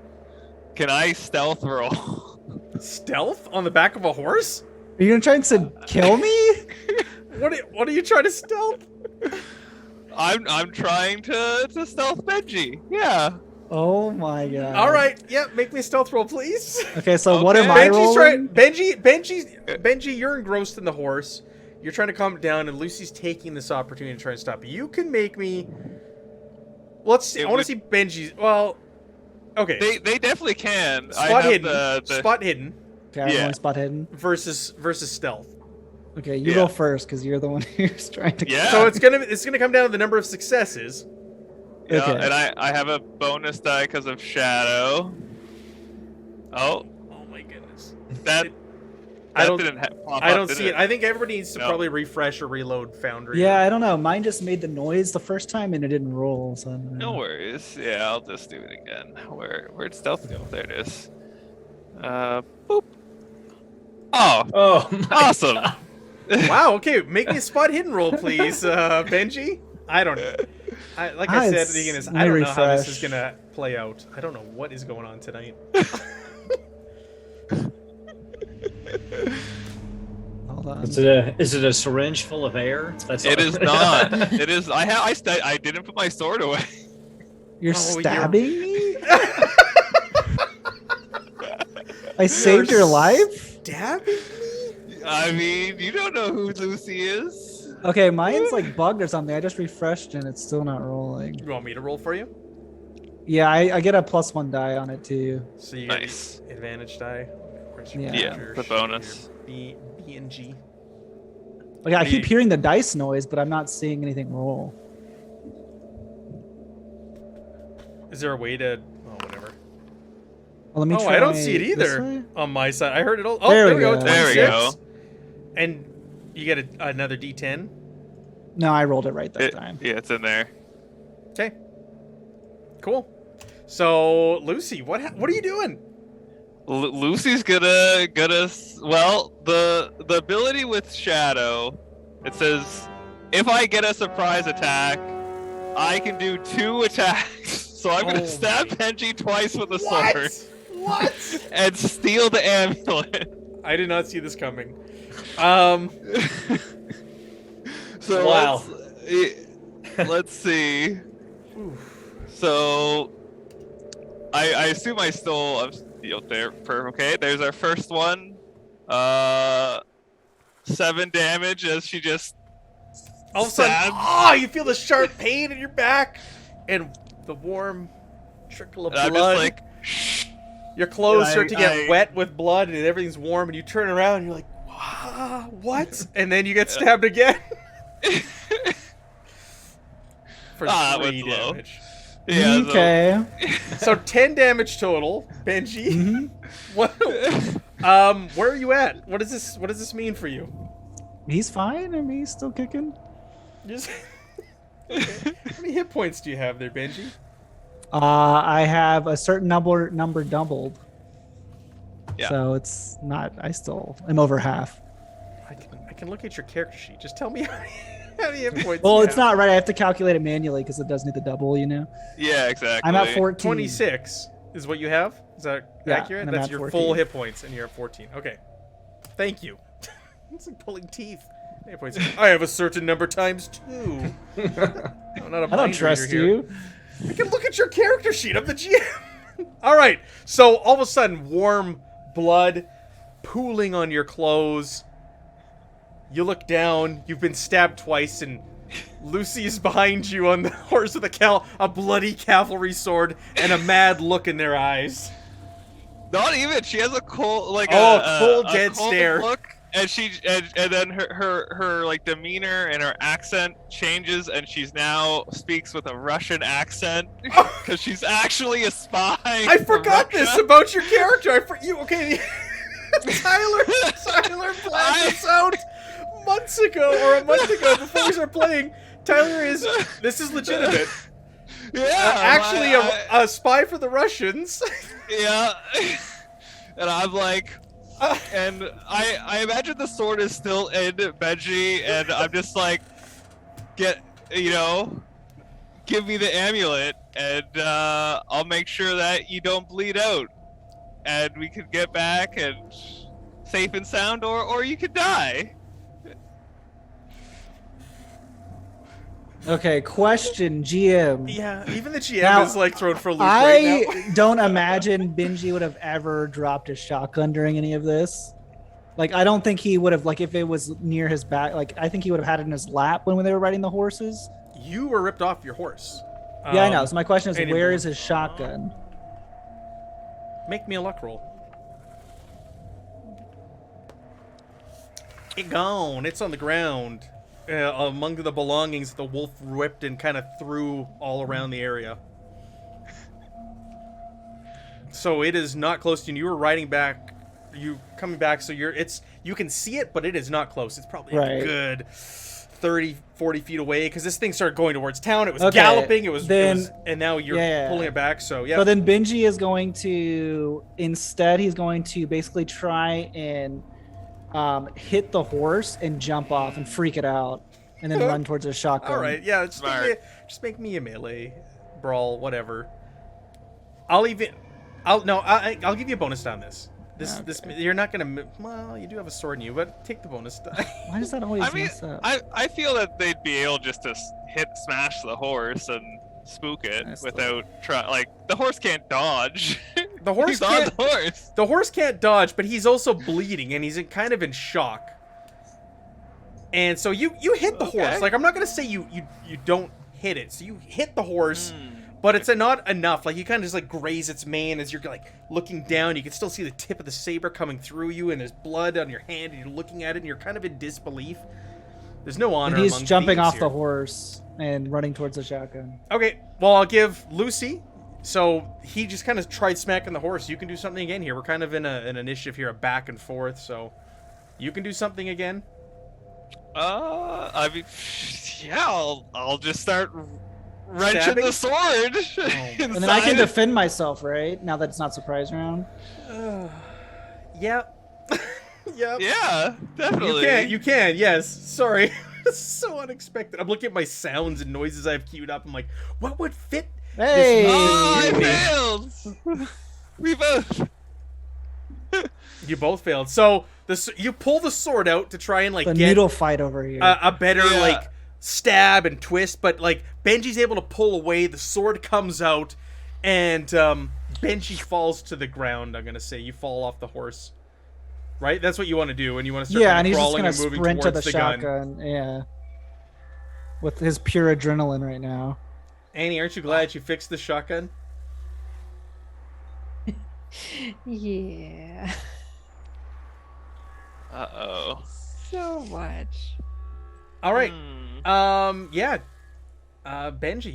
Can I stealth roll? Stealth on the back of a horse? Are you gonna try and kill me? What are you trying to stealth? I'm trying to stealth Benji. Yeah. Oh my god. All right, yeah, make me a stealth roll, please. Okay, so what am Okay. I rolling? Benji, you're engrossed in the horse. You're trying to calm it down, and Lucy's taking this opportunity to try and stop you. You can make me. Let's see. I want to see Benji's. Well, okay. They definitely can. I Spot have hidden. the- Spot hidden Okay, I'm Yeah. rolling spot hidden. versus stealth. Okay, you Yeah. roll first because you're the one who's trying to. Yeah. So it's gonna come down to the number of successes. Yeah, Okay. and I have a bonus die because of shadow. Oh, Oh my goodness. that I don't. didn't pop I up, don't did see it. I think everybody needs to No. probably refresh or reload Foundry. Yeah, I don't know. Mine just made the noise the first time and it didn't roll. So I don't know. No worries. Yeah, I'll just do it again. Where'd stealth go? There it is. Boop. Oh, Oh, my awesome. God. Wow. Okay, make me a spot hidden roll, please, Benji. I don't know. Like I said at the beginning, let I me don't know how this is refresh. gonna play out. I don't know what is going on tonight. Hold on. Is it a syringe full of air? That's It all- is not. It is. I didn't put my sword away. You're Oh, stabbing me? I saved your life? Stabbing me? I mean, you don't know who Lucy is. Okay, mine's like bugged or something. I just refreshed and it's still not rolling. You want me to roll for you? Yeah, I get a +1 die on it too. So you get Nice. the advantage die. Where's your Yeah. Yeah, character the sheet bonus. here? B and G. Like I keep The- hearing the dice noise, but I'm not seeing anything roll. Is there a way to? Oh, whatever. Well, let me Oh, try I don't see it this either way. on my side. I heard it all. Oh, There there we we go. go. There we 26. go. And you get another D10. No, I rolled it right that time. Yeah, it's in there. Okay. Cool. So Lucy, what are you doing? Lucy's gonna well, the ability with Shadow, it says if I get a surprise attack, I can do 2 attacks. So I'm gonna stab Benji twice with a sword. What? And steal the amulet. I did not see this coming. So Wow. let's see. So I assume I'm still there. Okay, there's our first one. 7 damage as she just All of a sudden, stabs. you feel the sharp pain in your back and the warm trickle of And I'm blood. just like, Your clothes I- start to get I- wet with blood and everything's warm and you turn around and you're like, what? And then you get stabbed again. For 3 went low. damage. yeah. Okay. So 10 damage total, Benji. Mhm. What? Where are you at? What does this mean for you? He's fine. I mean, he's still kicking. Just okay. How many hit points do you have there, Benji? I have a certain number doubled. Yeah. So it's not. I still am over half. I can look at your character sheet. Just tell me how many hit points. Well, you it's have. not right. I have to calculate it manually because it does need the double. You know. Yeah, exactly. I'm at 14. 26 is what you have. Is that Yeah, accurate? and I'm That's at your 14. full hit points, and you're at 14. Okay. Thank you. It's like pulling teeth. Hit points. I have a certain number times 2. I'm not a I mind don't trust reader here. you. I can look at your character sheet. I'm the GM. All right. So all of a sudden, warm blood pooling on your clothes. You look down. You've been stabbed twice, and Lucy is behind you on the horse with a bloody cavalry sword and a mad look in their eyes. Not even. She has a cold, like cold, a dead cold stare. look, and and then her like demeanor and her accent changes, and she's now speaks with a Russian accent because she's actually a spy. I from forgot this Russia. about your character. Okay? Tyler planned this out months ago or a month ago before we started playing. This is legitimate. Yeah, Actually, a spy for the Russians. yeah. And I'm like, and I imagine the sword is still in Benji, and I'm just like, give me the amulet, and I'll make sure that you don't bleed out, and we can get back and safe and sound, or you could die. Okay. Question, GM. Yeah, even the GM Now, is like thrown for a loop right now. I don't imagine Benji would have ever dropped his shotgun during any of this. Like, I don't think he would have, like, if it was near his back, like, I think he would have had it in his lap when they were riding the horses. You were ripped off your horse. Yeah, I know. So my question is, and where it- is his shotgun? Make me a luck roll. It gone. It's on the ground. Among the belongings the wolf ripped and kind of threw all around the area. So it is not close to you. You were riding back. You coming back, so you can see it, but it is not close. It's probably Right. a good 30, 40 feet away because this thing started going towards town. It was Okay, galloping. It was, then- and now you're yeah. pulling it back. So yeah. So then Benji is going to, instead, he's going to basically try and hit the horse and jump off and freak it out and then run towards his shotgun. All right, yeah, just make me a melee brawl, whatever. I'll give you a bonus on this. This you're not gonna. Well, you do have a sword in you, but take the bonus die. Why does that always I mean, mess up? I feel that they'd be able just to smash the horse and spook it That's without the horse can't dodge. The horse He's on can't. the horse. The horse can't dodge, but he's also bleeding and he's kind of in shock. And so you hit the horse. Okay. Like I'm not gonna say you don't hit it. So you hit the horse. But it's not enough. Like you kind of just like graze its mane as you're like looking down. You can still see the tip of the saber coming through you, and there's blood on your hand, and you're looking at it, and you're kind of in disbelief. There's no honor. And he's among jumping thieves off here. the horse and running towards the shotgun. Okay, well I'll give Lucy. So he just kind of tried smacking the horse. You can do something again here. We're kind of in an initiative here, a back and forth. So you can do something again. I mean, yeah, I'll just start wrenching stabbing? the sword. And then I can inside. defend myself, right? Now that it's not surprise round. Yep. Yep. Yeah, definitely. You can, yes. Sorry. So unexpected. I'm looking at my sounds and noises I've queued up. I'm like, what would fit? Hey! Oh, I failed. We both. You both failed. So you pull the sword out to try and like The get needle fight over here. a better Yeah. like stab and twist, but like Benji's able to pull away. The sword comes out, and Benji falls to the ground. I'm gonna say you fall off the horse. Right? That's what you want to do when you want to start Yeah, kind and of he's just crawling gonna and moving sprint to towards the the gun. shotgun. Yeah. With his pure adrenaline right now. Annie, aren't you glad you fixed the shotgun? Yeah. Uh-oh. So much. All right. Hmm. Yeah. Benji,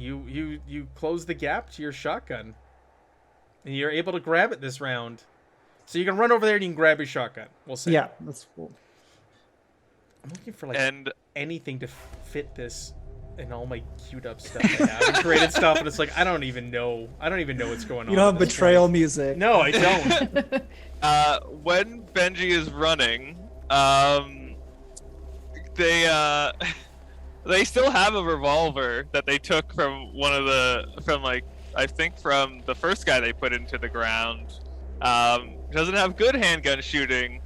you close the gap to your shotgun, and you're able to grab it this round. So you can run over there and you can grab your shotgun. We'll say. Yeah, that's cool. I'm looking for like And anything to fit this and all my queued up stuff I have and created stuff, and it's like I don't even know what's going on. You don't at have this betrayal point. music. No, I don't. when Benji is running, they still have a revolver that they took from I think from the first guy they put into the ground. Doesn't have good handgun shooting,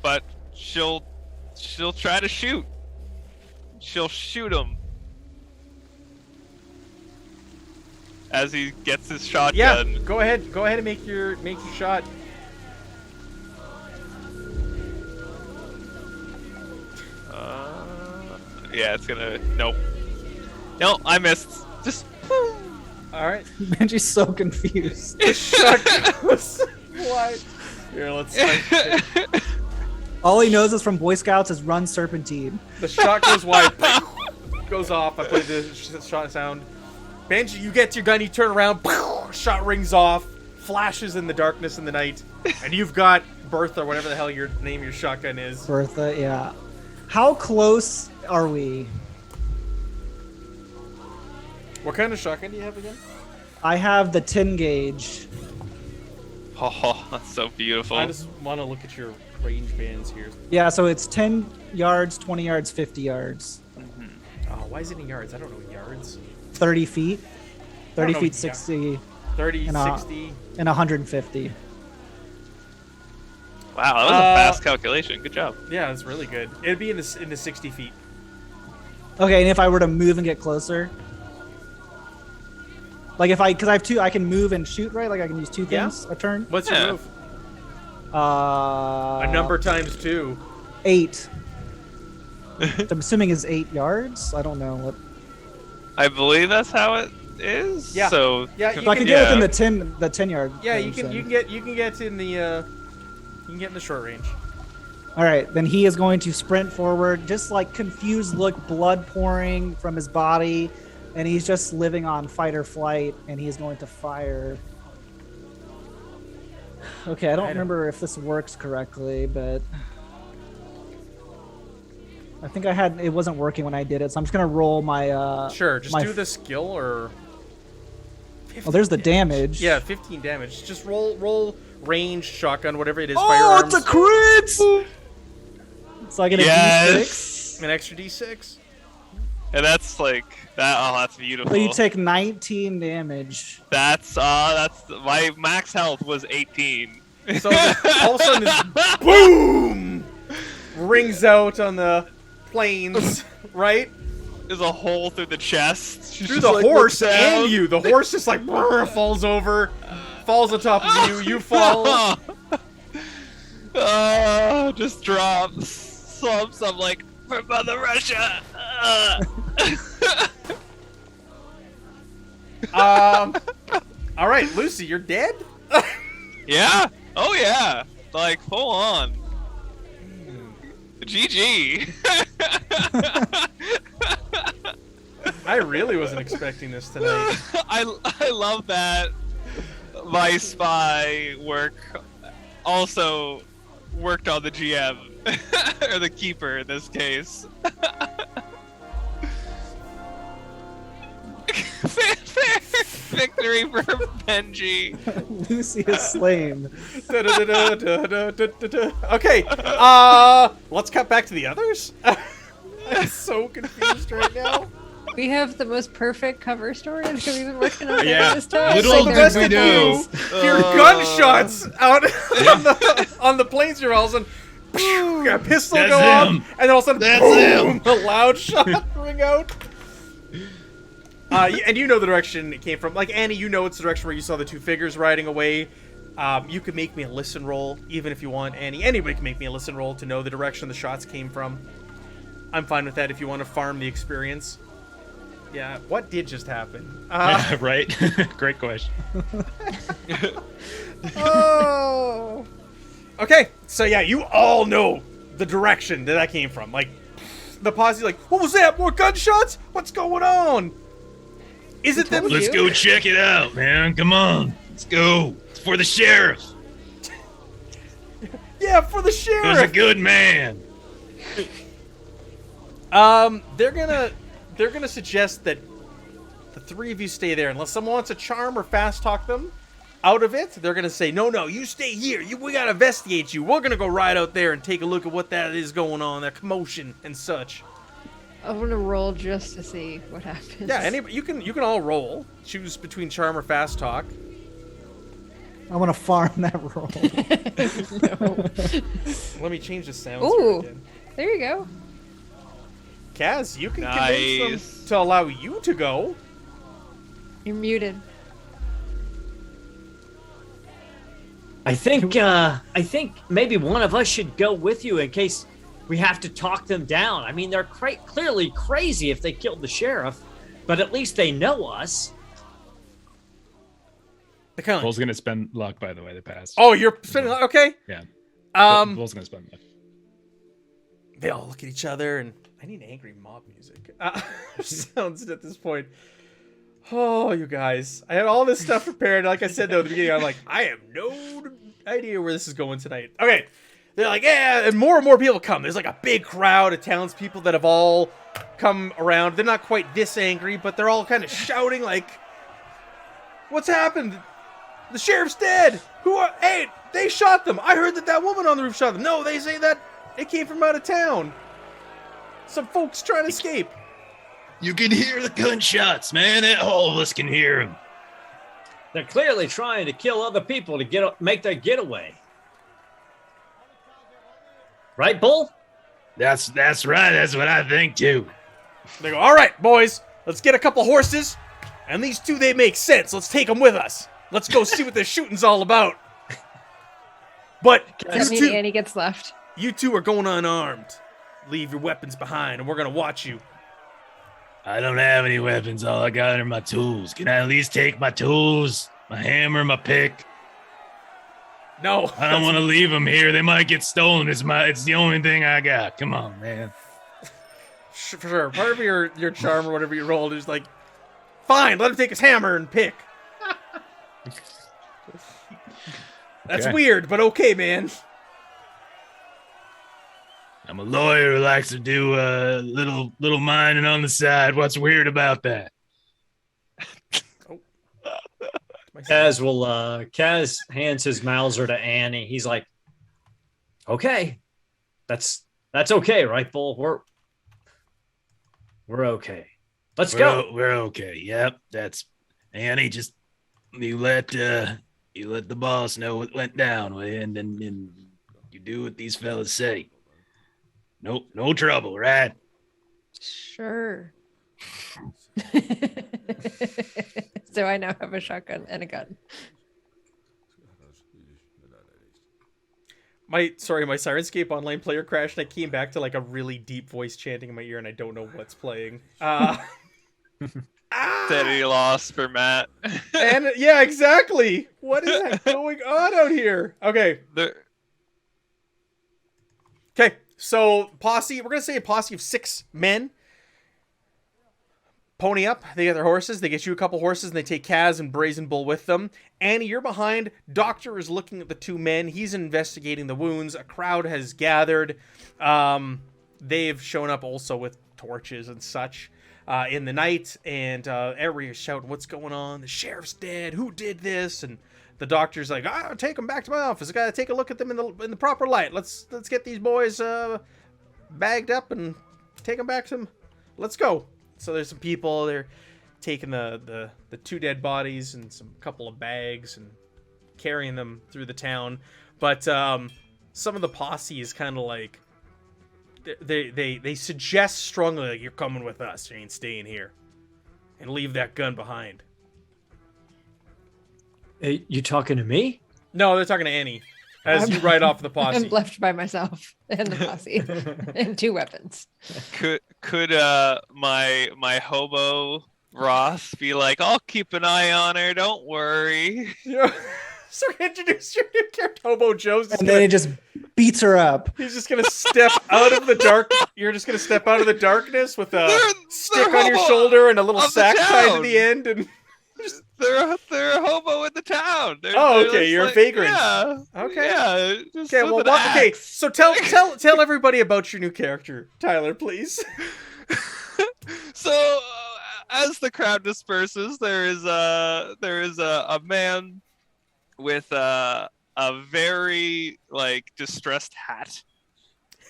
but she'll try to shoot. She'll shoot him as he gets his shotgun. Yeah, go ahead and make your shot. Yeah, it's gonna. Nope. No, I missed. Just. All right. Benji's so confused. The shot goes wide. Here, let's start. All he knows is from Boy Scouts is run serpentine. The shot goes wide. Goes off. I played the shot sound. Benji, you get to your gun, you turn around, shot rings off, flashes in the darkness in the night, and you've got Bertha, whatever the hell your name of your shotgun is. Bertha, yeah. How close are we? What kind of shotgun do you have again? I have the 10 gauge. Oh, that's so beautiful. I just want to look at your range bands here. Yeah, so it's 10 yards, 20 yards, 50 yards. Oh, why is it in yards? I don't know yards. 30 feet. 30 know, feet, yeah. 60, 30, And, 60. and 150. Wow, that was a fast calculation. Good job. Yeah, that's really good. It'd be in the 60 feet. Okay, and if I were to move and get closer? Like because I have two, I can move and shoot, right? Like I can use two Yeah. things a turn? What's Yeah. your move? A A number times 2. 8. I'm assuming is 8 yards? I don't know what. I believe that's how it is. Yeah. So Yeah, So I can get within the 10 yard. Yeah, range you then. can get in the short range. All right, then he is going to sprint forward, just like confused look, blood pouring from his body, and he's just living on fight or flight, and he's going to fire. Okay, I don't remember if this works correctly, but I think it wasn't working when I did it, so I'm just gonna roll my Sure, just my do the skill or. Oh, there's the damage. Yeah, 15 damage. Just roll range, shotgun, whatever it is. Oh, firearms. it's a crit! So I get a D6. yes. An extra D6. And that's like that. Oh, that's beautiful. So you take 19 damage. That's my max health was 18. So all of a sudden, this boom rings out on the plains, right? There's a hole through the chest. She's Through just the like, horse looks down. and you. The horse just like falls over, falls on top of you. You fall. Just drops. Slumps. I'm like, for Mother Russia. All right, Lucy, you're dead. Yeah. Oh yeah. Like full on. GG. I really wasn't expecting this tonight. I love that my spy work also worked on the GM or the keeper in this case. Victory for Benji. Lucy is slain. Okay, let's cut back to the others. I'm so confused right now. We have the most perfect cover story that we've been working on Yeah. this time. Little So the did rest we of know. you hear gunshots out on the plains you're all of a sudden, a pistol That's go him. off, and then all of a sudden, That's boom, him. a loud shot ring out. And you know the direction it came from. Like, Annie, you know it's the direction where you saw the two figures riding away. You can make me a listen roll, even if you want, Annie. Anybody can make me a listen roll to know the direction the shots came from. I'm fine with that if you want to farm the experience. Yeah, what did just happen? Yeah, right? Great question. Oh. Okay, so yeah, you all know the direction that came from. Like, the posse, like, what was that? More gunshots? What's going on? Is it them? told Let's you. go check it out, man. Come on. Let's go. It's for the sheriff. Yeah, for the He was a sheriff. good man. They're gonna suggest that the three of you stay there unless someone wants to charm or fast talk them out of it. They're gonna say, no, you stay here. We gotta investigate you. We're gonna go right out there and take a look at what that is going on, that commotion and such. I'm gonna roll just to see what happens. Yeah, you can all roll. Choose between charm or fast talk. I want to farm that roll. No. Let me change the sounds. Ooh. Again. There you go. Kaz, you can Nice. convince them to allow you to go. You're muted. I think maybe one of us should go with you in case we have to talk them down. I mean, they're clearly crazy if they killed the sheriff, but at least they know us. They kind of. Bull's gonna spend luck, by the way. They passed. Oh, you're spending. Okay. Yeah. Um, Bull's gonna spend luck. they all look at each other, and I need angry mob music. Sounds at this point. Oh, you guys! I had all this stuff prepared. Like I said though at the beginning, I'm like, I have no idea where this is going tonight. Okay. They're like, yeah, and more people come. There's like a big crowd of townspeople that have all come around. They're not quite this angry, but they're all kind of shouting like, what's happened? The sheriff's dead. Hey, they shot them. I heard that woman on the roof shot them. No, they say that it came from out of town. Some folks trying to escape. You can hear the gunshots, man. All of us can hear them. They're clearly trying to kill other people to make their getaway. Right, Bull? That's right. That's what I think too. They go, all right, boys, let's get a couple horses. And these two, they make sense. Let's take them with us. Let's go see what this shooting's all about. But Does that mean Annie gets left? you two are going unarmed. Leave your weapons behind, and we're going to watch you. I don't have any weapons. All I got are my tools. Can I at least take my tools? My hammer, my pick? No. I don't want to leave them here. They might get stolen. It's the only thing I got. Come on, man. For sure. Part of your charm or whatever you rolled is like, fine, let him take his hammer and pick. That's Okay. weird, but okay, man. I'm a lawyer who likes to do a little mining on the side. What's weird about that? Kaz hands his Mauser to Annie. He's like, okay, that's okay, right, Bull? We're okay. Let's go. We're okay. Yep, that's Annie. Just you let the boss know what went down, and then you do what these fellas say. Nope, no trouble, right? Sure. So I now have a shotgun and a gun. My Syrinscape online player crashed, and I came back to like a really deep voice chanting in my ear, and I don't know what's playing. Steady loss for Matt. And yeah, exactly. What is going on out here? Okay. Okay, so posse, we're going to say a posse of 6 men. Pony up. They get their horses. They get you a couple horses, and they take Kaz and Brazen Bull with them. Annie, you're behind. Doctor is looking at the 2 men. He's investigating the wounds. A crowd has gathered. They've shown up also with torches and such. in the night, and everybody's shouting, "What's going on? The sheriff's dead. Who did this?" And the doctor's like, "Take them back to my office. I gotta take a look at them in the proper light. Let's get these boys bagged up and take them back to them. Let's go." So there's some people. They're taking the 2 dead bodies and some couple of bags and carrying them through the town. But some of the posse is kind of like, they suggest strongly, like, "You're coming with us. You ain't staying here, and leave that gun behind." Hey, you talking to me? No, they're talking to Annie as you ride off the posse. I'm left by myself and the posse and 2 weapons. Could my hobo Ross be like, "I'll keep an eye on her. Don't worry." Yeah. So introduce your new character, Hobo Joe's. And then it just beats her up. He's just gonna step out of the dark. You're just gonna step out of the darkness with a stick on your shoulder and a little sack tied to the end, and They're a hobo in the town. okay, they're you're a like, vagrant. Yeah. Okay. Yeah. Just Okay, with well, an okay. axe. So tell everybody about your new character, Tyler, please. So as the crowd disperses, there is a man with a very distressed hat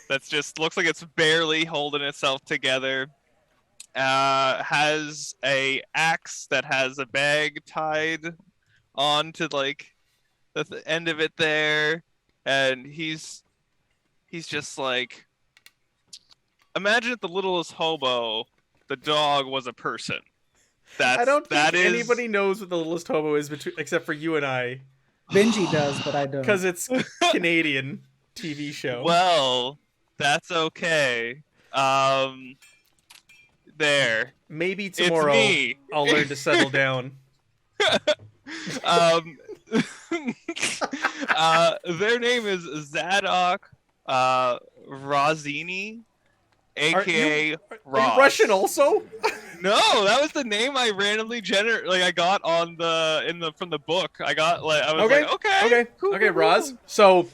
that's just looks like it's barely holding itself together. Has a axe that has a bag tied onto the end of it there, and he's just like, imagine if the littlest hobo, the dog, was a person. I don't think anybody knows what the littlest hobo is except for you and I. Benji does, but I don't. Because it's Canadian TV show. Well, that's okay. There. Maybe tomorrow It's me. I'll learn to settle down. Their name is Zadok Razini, aka Are Ross. you Russian also? No, that was the name I randomly I got on from the book. I was okay, cool, okay, cool, Roz. cool. So,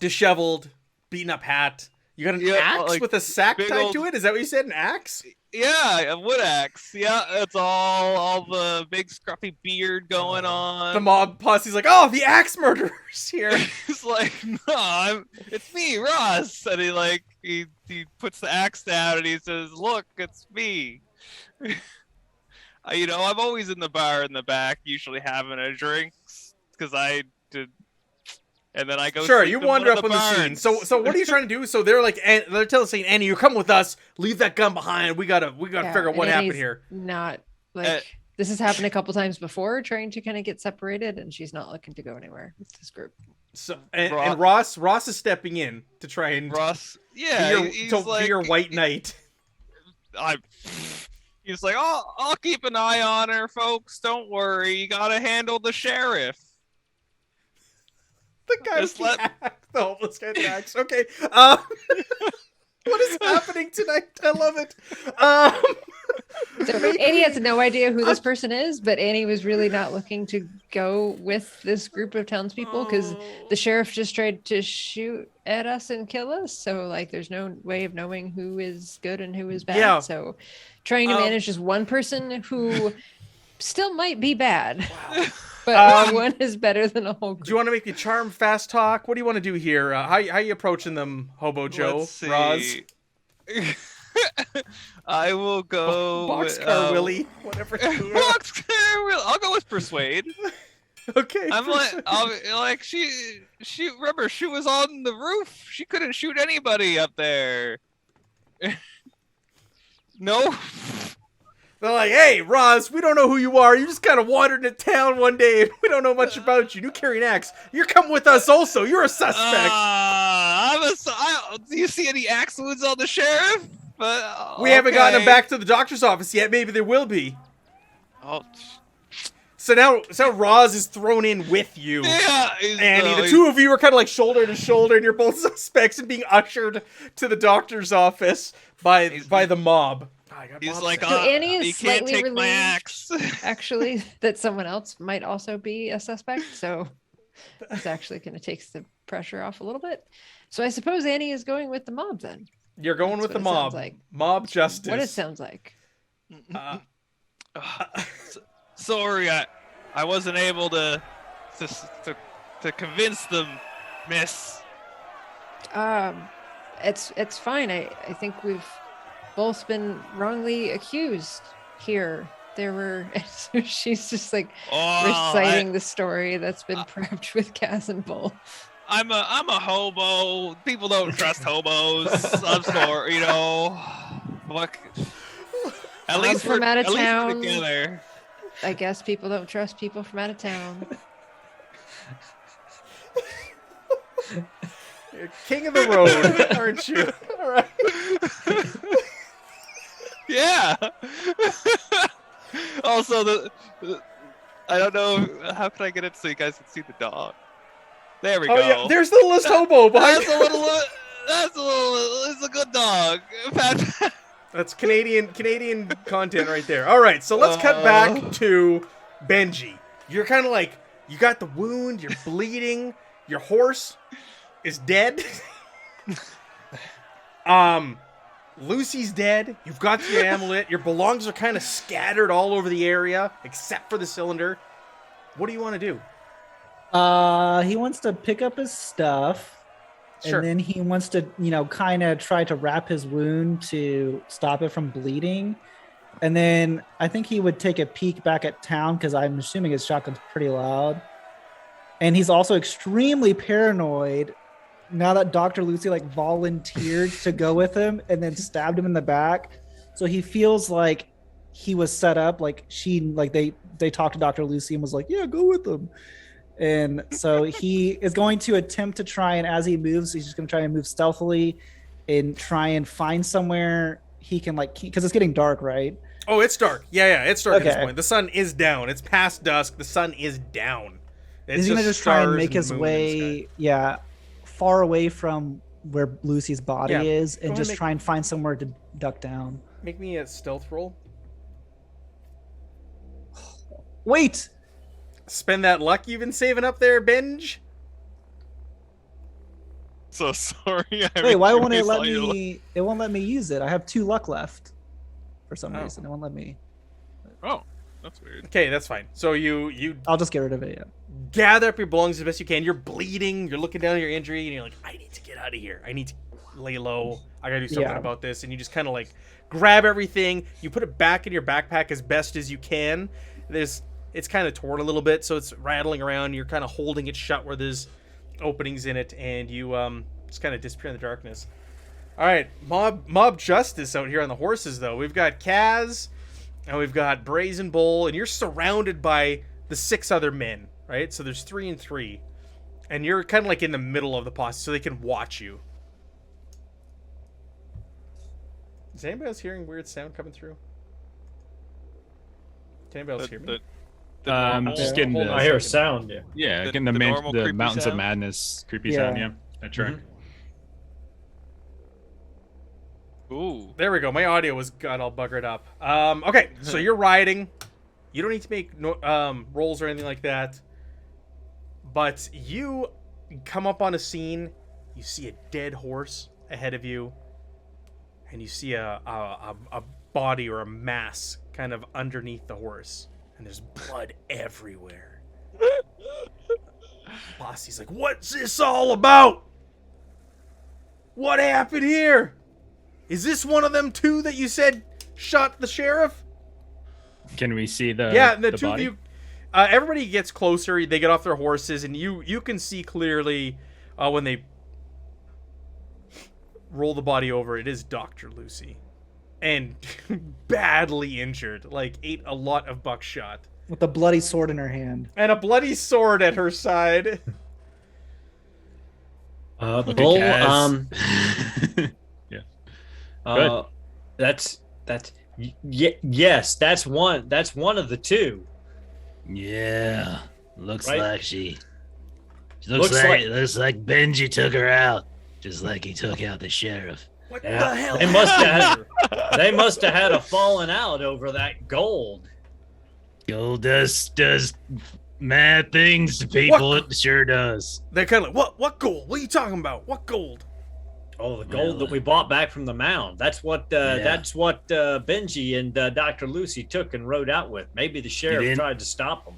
disheveled, beaten up hat. You got an axe with a sack big tied old- to it? Is that what you said? An axe? Yeah, a wood axe. Yeah, it's all the big scruffy beard going on. The mob posse's like, "Oh, the axe murderers here." He's like, "No, it's me, Ross." And he puts the axe down and he says, "Look, it's me." I'm always in the bar in the back, usually having a drink, because I did. And then I go. Sure, sleep you in wander one up of on the the scene. barns. So what are you trying to do? So they're telling Annie, "You come with us. Leave that gun behind. We gotta figure out what happened here." Not this has happened a couple times before, trying to kind of get separated, and she's not looking to go anywhere with this group. So and Ross is stepping in to try and Ross, yeah, be your white knight. He's like, I'll keep an eye on her, folks. Don't worry. You gotta handle the sheriff. The guy with the axe, the homeless guy with the axe. Okay. What is happening tonight? I love it. So Annie has no idea who this person is, but Annie was really not looking to go with this group of townspeople because the sheriff just tried to shoot at us and kill us. So there's no way of knowing who is good and who is bad. Yeah. So trying to manage just one person who still might be bad. Wow. But one is better than a whole group. Do you want to make a charm fast talk? What do you want to do here? How you approaching them, Hobo Joe? Let's see. Roz? I will go Boxcar Willie, whatever. Boxcar Willie. I'll go with persuade. Okay. I'm she remember she was on the roof. She couldn't shoot anybody up there. No. They're like, "Hey, Roz, we don't know who you are. You just kind of wandered into town one day, and we don't know much about you. You carry an axe. You're coming with us also. You're a suspect." Do you see any axe wounds on the sheriff? We haven't gotten him back to the doctor's office yet. Maybe there will be. Oh. So now Roz is thrown in with you. Yeah. Annie, the two of you are kind of shoulder to shoulder, and you're both suspects and being ushered to the doctor's office by the mob. He's like, so Annie is you can't slightly take relieved, my axe. actually, that someone else might also be a suspect. So it's actually going to take the pressure off a little bit. So I suppose Annie is going with the mob then. You're going with the mob. Like. Mob justice. What it sounds like. Sorry, I wasn't able to convince them, miss. It's fine. I think we've both been wrongly accused here. There were so she's just like reciting the story that's been prepped with Kaz and Bull. I'm a hobo. People don't trust hobos. I'm sorry, you know. Look, at least from out of town. We're together. I guess people don't trust people from out of town. You're king of the road, aren't you? All right. Yeah. Also, I don't know how can I get it so you guys can see the dog. There we go. Yeah, there's the littlest hobo behind. It's a good dog. That's Canadian content right there. All right, so let's cut back to Benji. You're kind of like, you got the wound, you're bleeding, your horse is dead. Lucy's dead. You've got your amulet. Your belongings are kind of scattered all over the area, except for the cylinder. What do you want to do? He wants to pick up his stuff, Sure. and then he wants to, kind of try to wrap his wound to stop it from bleeding. And then I think he would take a peek back at town because I'm assuming his shotgun's pretty loud. And he's also extremely paranoid now that Dr. Lucy volunteered to go with him and then stabbed him in the back. So he feels like he was set up, they talked to Dr. Lucy and was like, yeah, go with him. And so he is going to attempt to try, and as he moves, he's just going to try and move stealthily and try and find somewhere he can because it's getting dark, right? Oh, it's dark. Yeah, it's dark at this Okay. point. The sun is down. It's past dusk. The sun is down. It's He's going to just try and stars make his moon in the sky. way, far away from where Lucy's body Yeah. is, Go and ahead, just make- try and find somewhere to duck down. Make me a stealth roll. Wait! Spend that luck you've been saving up there, Benj. So sorry. Wait, why won't it let saw you. me? It won't let me use it. I have 2 luck left. For some Oh. reason, it won't let me. Oh, that's weird. Okay, that's fine. So you I'll just get rid of it. Yeah. gather up your belongings as best you can. You're bleeding. You're looking down at your injury, and you're like, I need to get out of here. I need to lay low. I gotta do something Yeah. about this. And you just kind of grab everything. You put it back in your backpack as best as you can. It's kind of torn a little bit, so it's rattling around. You're kind of holding it shut where there's openings in it, and you just kind of disappear in the darkness. All right, mob justice out here on the horses, though. We've got Kaz, and we've got Brazen Bull, and you're surrounded by the 6 other men, right? So there's 3 and 3, and you're kind of in the middle of the posse, so they can watch you. Is anybody else hearing weird sound coming through? Can anybody else hear me? Normal- Just getting Hold the, on. I hear a sound. Yeah. yeah, the getting the normal the creepy Mountains of sound? Madness creepy Yeah. sound. Yeah, that's right. Ooh. There we go. My audio got all buggered up. Okay, so you're riding. You don't need to make rolls or anything like that. But you come up on a scene. You see a dead horse ahead of you, and you see a body or a mass kind of underneath the horse, and there's blood everywhere. Bossy's like, "What's this all about? What happened here? Is this one of them 2 that you said shot the sheriff?" Can we see the The 2 of body? you. Everybody gets closer. They get off their horses, and you can see clearly when they roll the body over. It is Dr. Lucy, and badly injured. Ate a lot of buckshot, With a bloody sword in her hand. and a bloody sword at her side. Look at Bull, Kaz. Good. Yes, that's one. That's one of the 2. Yeah, looks Right. like she looks like Benji took her out, just like he took out the sheriff. What Yeah. the hell? They must have had a falling out over that gold. Gold does mad things to people. What? It sure does. They're kind of like, what gold? What are you talking about? What gold? Oh, the gold that we bought back from the Mound. That's what Benji and Dr. Lucy took and rode out with. Maybe the sheriff tried to stop them.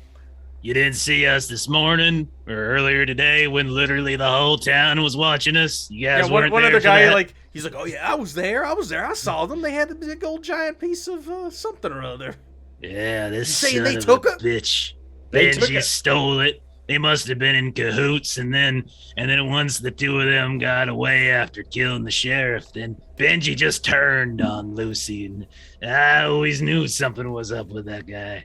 You didn't see us this morning or earlier today when literally the whole town was watching us? You guys weren't one there other for guy, that? he's like, oh yeah, I was there. I saw them. They had a big old giant piece of something or other. Yeah, this You saying son they of took a it? bitch. They took Benji it. stole it. They must have been in cahoots, and then once the two of them got away after killing the sheriff, then Benji just turned on Lucy, and I always knew something was up with that guy.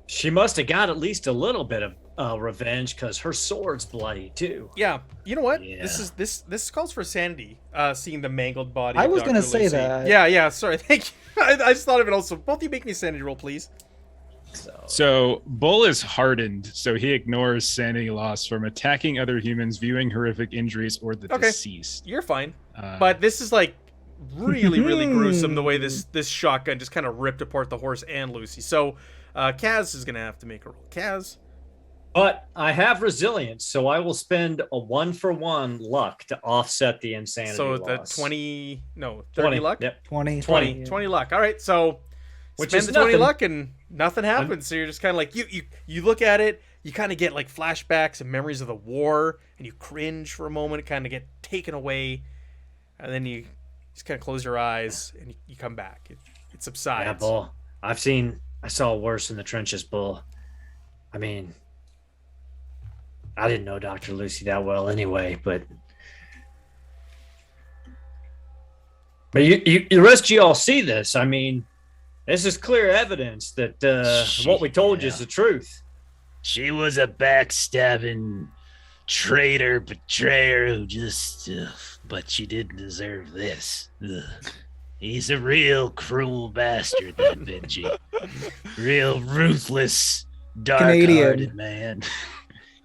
She must have got at least a little bit of revenge because her sword's bloody too. Yeah, you know what? Yeah. This calls for sanity. Seeing the mangled body. I of was Dr. gonna say Lucy. that. Yeah. Sorry, thank you. I just thought of it also. Both of you make me a sanity roll, please. So Bull is hardened, so he ignores sanity loss from attacking other humans, viewing horrific injuries, or the Okay. deceased. You're fine. But this is like really, really gruesome. The way this shotgun just kind of ripped apart the horse and Lucy. So Kaz is gonna have to make a roll. Kaz. But I have resilience, so I will spend a 1-for-1 luck to offset the insanity So loss. the 30 luck. Yep. 20. 20 luck. All right, so Which spend is the 20 nothing. luck and nothing happens. So you're just kind of like you look at it, you kind of get like flashbacks and memories of the war, and you cringe for a moment, kind of get taken away, and then you just kind of close your eyes and you come back. It subsides. Yeah, Bull. I saw worse in the trenches, Bull. I mean, I didn't know Dr. Lucy that well anyway, but you the rest of you all see this. I mean, this is clear evidence that what we told you is the truth. She was a backstabbing traitor, betrayer who just, but she didn't deserve this. Ugh. He's a real cruel bastard, that Benji. Real ruthless, dark-hearted man.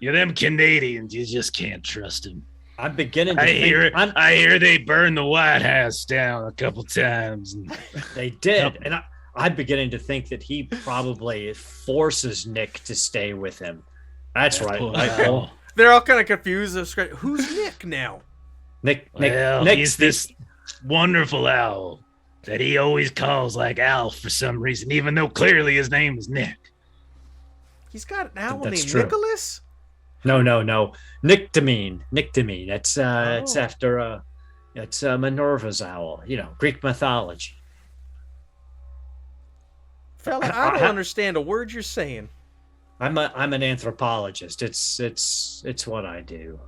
Yeah, them Canadians, you just can't trust them. I'm beginning to I think I hear they burned the White House down a couple times. they did, and I'm beginning to think that he probably forces Nick to stay with him. That's right. Well, They're all kind of confused. Who's Nick now? Nick's he's this wonderful owl that he always calls like Al for some reason, even though clearly his name is Nick. He's got an owl That's named true. Nicholas. No. Nick Demine. It's it's after it's Minerva's owl. You know, Greek mythology. Fella, I don't understand a word you're saying. I'm an anthropologist. It's what I do.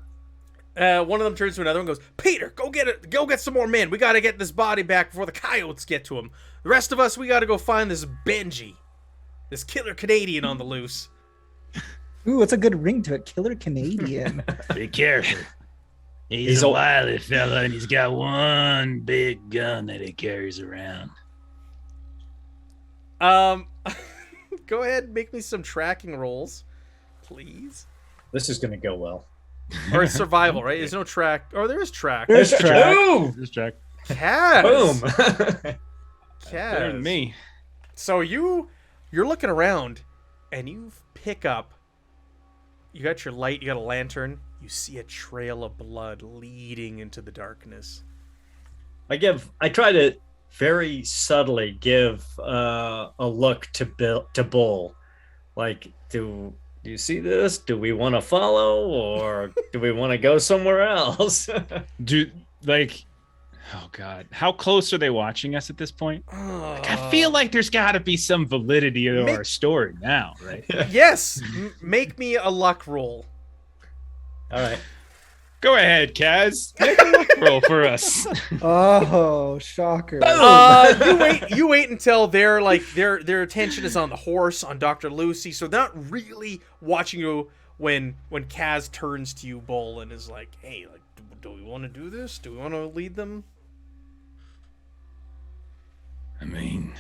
One of them turns to another one and goes, Peter, go get some more men. We got to get this body back before the coyotes get to him. The rest of us, we got to go find this Benji, this killer Canadian on the loose. Ooh, it's a good ring to it. Killer Canadian. Be careful. He's a wily fella, and he's got one big gun that he carries around. Go ahead and make me some tracking rolls, please. This is gonna go well. Or it's survival, right? There's no track. Oh, there is track. There's track. Boom! Just check. Kaz. Boom! Better than Kaz. me. So you're looking around, and you pick up. You got your light. You got a lantern. You see a trail of blood leading into the darkness. I try to very subtly give a look to Bull, like, do you see this? Do we want to follow, or do we want to go somewhere else? Oh God, how close are they watching us at this point? I I feel like there's got to be some validity to our story now, right? Yes. Make me a luck roll. All right. Go ahead, Kaz. Make a luck roll for us. Oh, shocker. You wait until their attention is on the horse, on Dr. Lucy, so they're not really watching you when Kaz turns to you, Bull, and is like, hey, like, do we want to do this? Do we want to lead them? I mean,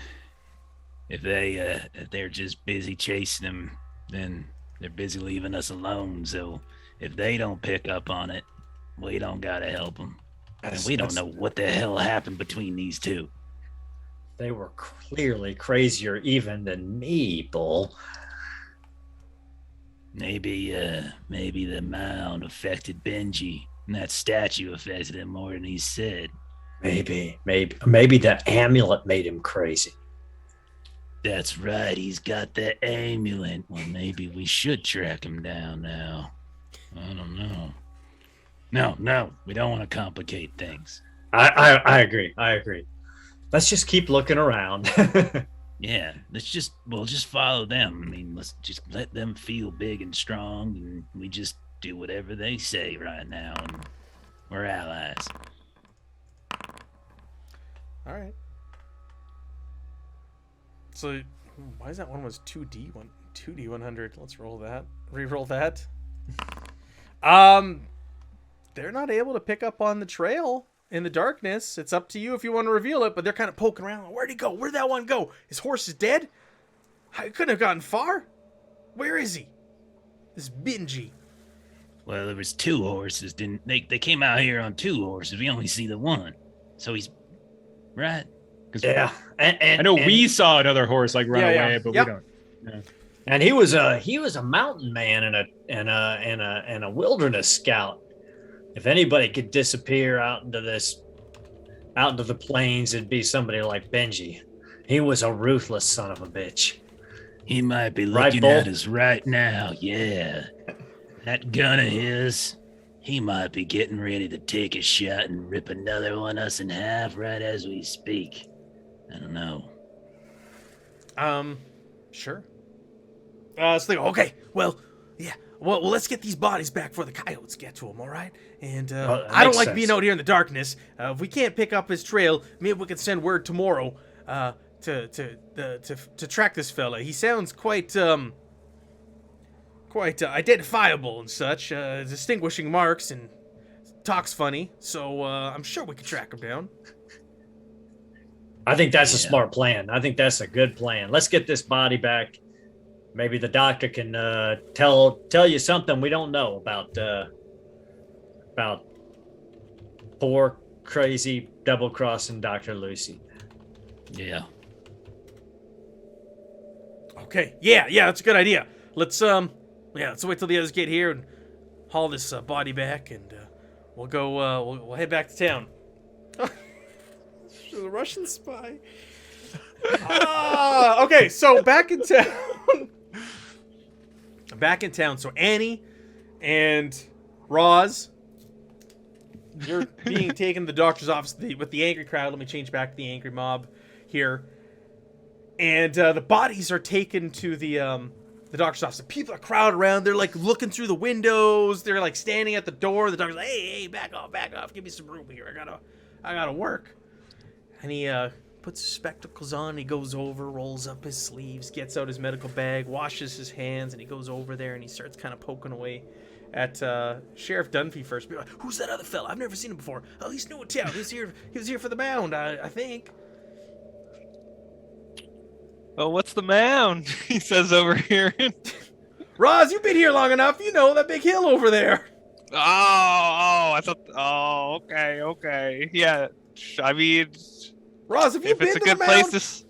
if they're just busy chasing him, then they're busy leaving us alone. So if they don't pick up on it, we don't gotta help them. And we don't know what the hell happened between these two. They were clearly crazier even than me, Bull. Maybe the Mound affected Benji. And that statue affected him more than he said. Maybe the amulet made him crazy. That's right, he's got the amulet. Well, maybe we should track him down now. I don't know. No, we don't want to complicate things. I agree. Let's just keep looking around. Yeah, we'll just follow them. I mean, let's just let them feel big and strong, and we just do whatever they say right now, and we're allies. All right. So, why is that one was 2D 100? Let's roll that. Reroll that. They're not able to pick up on the trail in the darkness. It's up to you if you want to reveal it, but they're kind of poking around. Where'd he go? Where'd that one go? His horse is dead? I couldn't have gotten far. Where is he? This Benji. Well, there was 2 horses. They came out here on 2 horses. We only see the one. So he's right. Yeah. And I know we saw another horse like run away, but Yep. we don't. Yeah. And he was a mountain man and a wilderness scout. If anybody could disappear out into the plains, it'd be somebody like Benji. He was a ruthless son of a bitch. He might be Right, looking Bull? at us right now. Yeah. That gun of his, he might be getting ready to take a shot and rip another one us in half right as we speak. I don't know. Sure. So they go, okay, well, yeah. Well, let's get these bodies back before the coyotes get to them, all right? And Well, that I don't makes like being sense. out here in the darkness. If we can't pick up his trail, maybe we can send word tomorrow to track this fella. He sounds quite identifiable and such, distinguishing marks, and talks funny. So I'm sure we can track him down. I think that's a Yeah. smart plan. I think that's a good plan. Let's get this body back. Maybe the doctor can tell you something we don't know about poor, crazy, double-crossing Dr. Lucy. Yeah. Okay. Yeah, that's a good idea. Let's wait till the others get here and haul this body back, and we'll go. We'll head back to town. The Russian spy. Okay, so back in town. So Annie and Roz, you're being taken to the doctor's office with the angry crowd. Let me change back to the angry mob here. And the bodies are taken to the doctor's office. The people are crowded around. They're like looking through the windows. They're like standing at the door. The doctor's like, hey, back off. Give me some room here. I gotta work. And he puts his spectacles on. He goes over, rolls up his sleeves, gets out his medical bag, washes his hands, and he goes over there and he starts kind of poking away at Sheriff Dunphy first. Be like, who's that other fella? I've never seen him before. Oh, he's new in town. He was here for the Mound, I think. Oh, what's the mound? He says over here. Roz, you've been here long enough. You know that big hill over there. I thought. Oh, okay. Yeah, I mean, Roz, have you if been it's a to good the place Mound? to.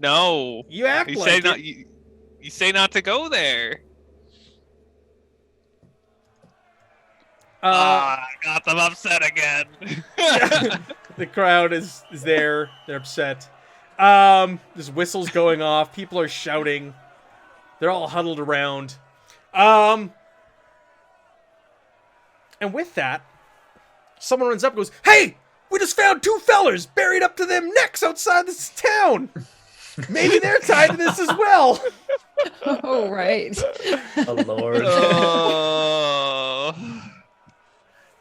No. You act You like say it. not. You say not to go there. I got them upset again. The crowd is there. They're upset. There's whistles going off. People are shouting. They're all huddled around. And with that, someone runs up and goes, "Hey, we just found 2 fellers buried up to them necks outside this town. Maybe they're tied to this as well." Oh, right. Oh, Lord. Oh.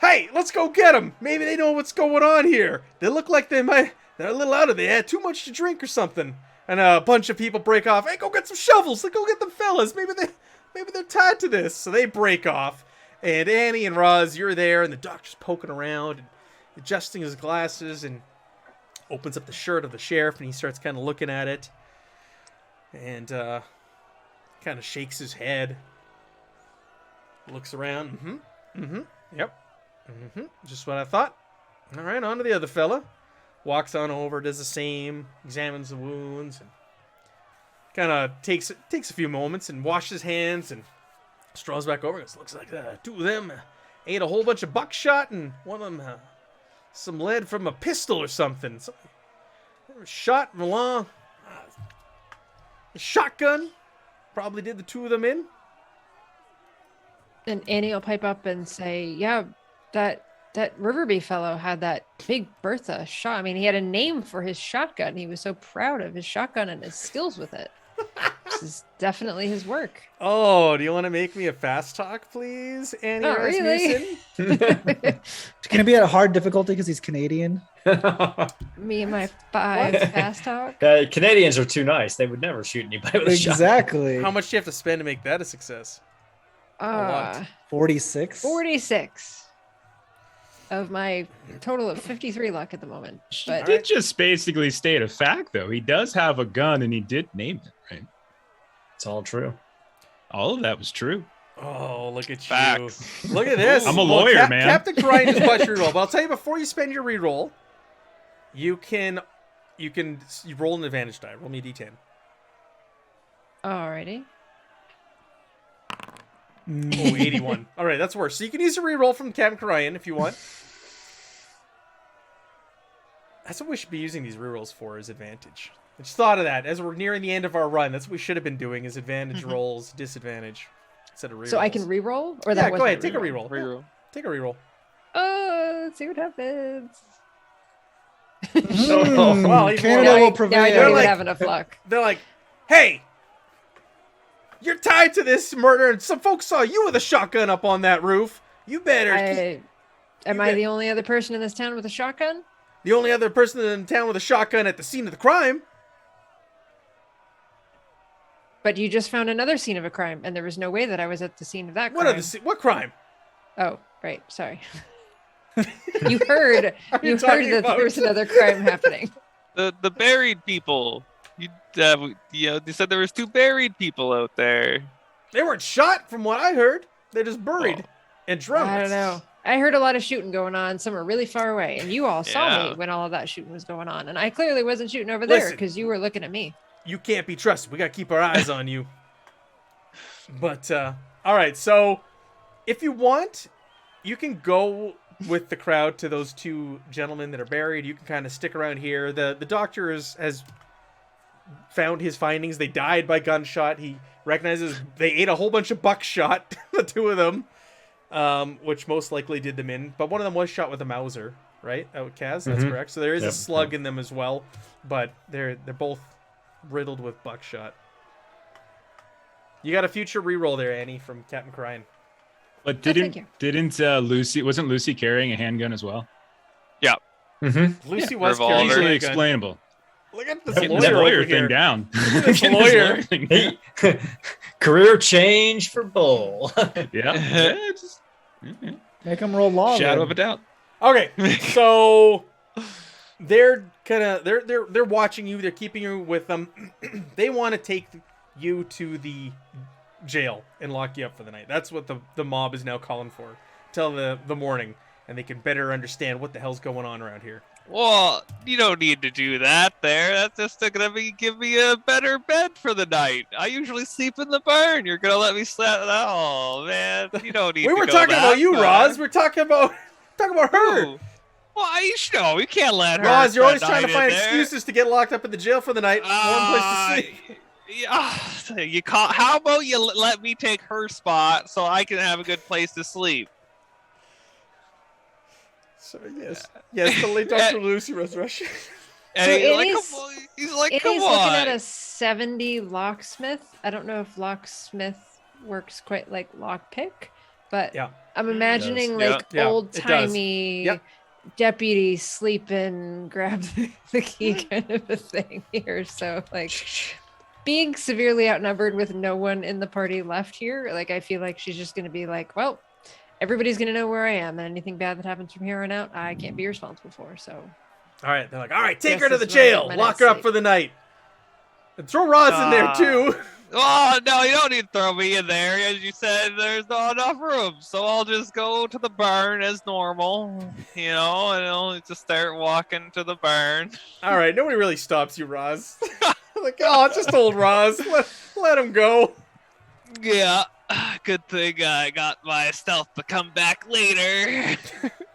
Hey, let's go get them. Maybe they know what's going on here. They look like they're a little out of it. They had too much to drink or something. And a bunch of people break off. Hey, go get some shovels. Go get them fellas. Maybe they're tied to this. So they break off. And Annie and Roz, you're there, and the doctor's poking around and adjusting his glasses and opens up the shirt of the sheriff, and he starts kind of looking at it. And kind of shakes his head. Looks around. Yep. Just what I thought. All right, on to the other fella. Walks on over, does the same, examines the wounds, and kind of takes a few moments and washes his hands and strolls back over. Goes, looks like 2 of them ate a whole bunch of buckshot and one of them some lead from a pistol or something. Shot along. Shotgun. Probably did the two of them in. And Annie will pipe up and say, yeah, that Riverbee fellow had that big Bertha shot. I mean, he had a name for his shotgun. He was so proud of his shotgun and his skills with it. This is definitely his work. Oh, do you want to make me a fast talk, please, Annie Not Rasmussen? really. Can it be at a hard difficulty because he's Canadian? Me and my 5 fast talk. Canadians are too nice. They would never shoot anybody with a shotgun. Exactly. How much do you have to spend to make that a success? lot. 46. 46 of my total of 53 luck at the moment. She But did just basically state a fact, though. He does have a gun, and he did name it, right? It's all true. All of that was true. Oh, look at Facts. you. Look at this. I'm a lawyer, man. Captain Rhine just bought your reroll. But I'll tell you, before you spend your reroll, you roll an advantage die. Roll me a d10. alrighty. Oh, 81. All right, that's worse. So you can use a reroll from Captain Ryan if you want. That's what we should be using these rerolls for, is advantage. I just thought of that. As we're nearing the end of our run, that's what we should have been doing, is advantage rolls, disadvantage, instead of rerolls. So I can re-roll? Or Yeah, that go wasn't ahead. Take a reroll? reroll. Take a reroll. Let's see what happens. Well, even Canada more will like- prevail. Now I They're don't even like- have enough luck. They're like, hey, you're tied to this murder, and some folks saw you with a shotgun up on that roof. You better. Am I the only other person in this town with a shotgun? The only other person in town with a shotgun at the scene of the crime. But you just found another scene of a crime, and there was no way that I was at the scene of that crime. What crime? Oh, right. Sorry. you heard you that talking there about? was another crime happening. The buried people. You they said there was 2 buried people out there. They weren't shot, from what I heard. They're just buried and drunk. I don't know. I heard a lot of shooting going on. Some are really far away, and you all saw Yeah. me when all of that shooting was going on. And I clearly wasn't shooting over there Listen. because you were looking at me. You can't be trusted. We gotta keep our eyes on you. But all right. So if you want, you can go with the crowd to those 2 gentlemen that are buried. You can kind of stick around here. The doctor has found his findings. They died by gunshot. He recognizes they ate a whole bunch of buckshot, the 2 of them, which most likely did them in. But one of them was shot with a Mauser, right? Kaz, that's correct. So there is a slug in them as well, but they're both riddled with buckshot. You got a future reroll there, Annie, from Captain Cryan. But thank you. didn't wasn't Lucy carrying a handgun as well? Yeah. Lucy was revolver. carrying Easily a gun. explainable. Look at this Getting lawyer, this lawyer over thing here. down. This Getting lawyer. thing down. Career change for Bull. Yeah. Just, Make him roll law. shadow then. of a doubt. Okay, so they're they're watching you. They're keeping you with them. They want to take you to the jail and lock you up for the night. That's what the mob is now calling for till the morning, and they can better understand what the hell's going on around here. Well, you don't need to do that there. That's just gonna give me a better bed for the night. I usually sleep in the barn. You're gonna let me sleep? Oh man, you don't need. We to were go talking that about you, far. Roz. We're talking about her. Ooh. Well, you know, you can't let her. Roz, you're always spend trying to night find in there. excuses to get locked up in the jail for the night. Warm place to sleep. You call. How about you let me take her spot so I can have a good place to sleep? So yes, the late Dr. Lucy Resurrection. And So he's like, It come is on. looking at a 70 locksmith. I don't know if locksmith works quite like lockpick, but Yeah. I'm imagining does. like Yeah, it old does. timey Yep. deputy sleeping, grab the key kind of a thing here. So like being severely outnumbered with no one in the party left here, like I feel like she's just gonna be like, well, everybody's gonna know where I am, and anything bad that happens from here on out, I can't be responsible for. So All right, they're like, all right, take Yes, her to the this is where I jail, get my lock night's her up sleep. for the night, and throw Roz in there too. Oh, no, you don't need to throw me in there. As you said, there's not enough room. So I'll just go to the barn as normal, and I'll just start walking to the barn. All right, nobody really stops you, Roz. Like, oh, it's just old Roz. Let him go. Yeah. Good thing I got my stealth to come back later.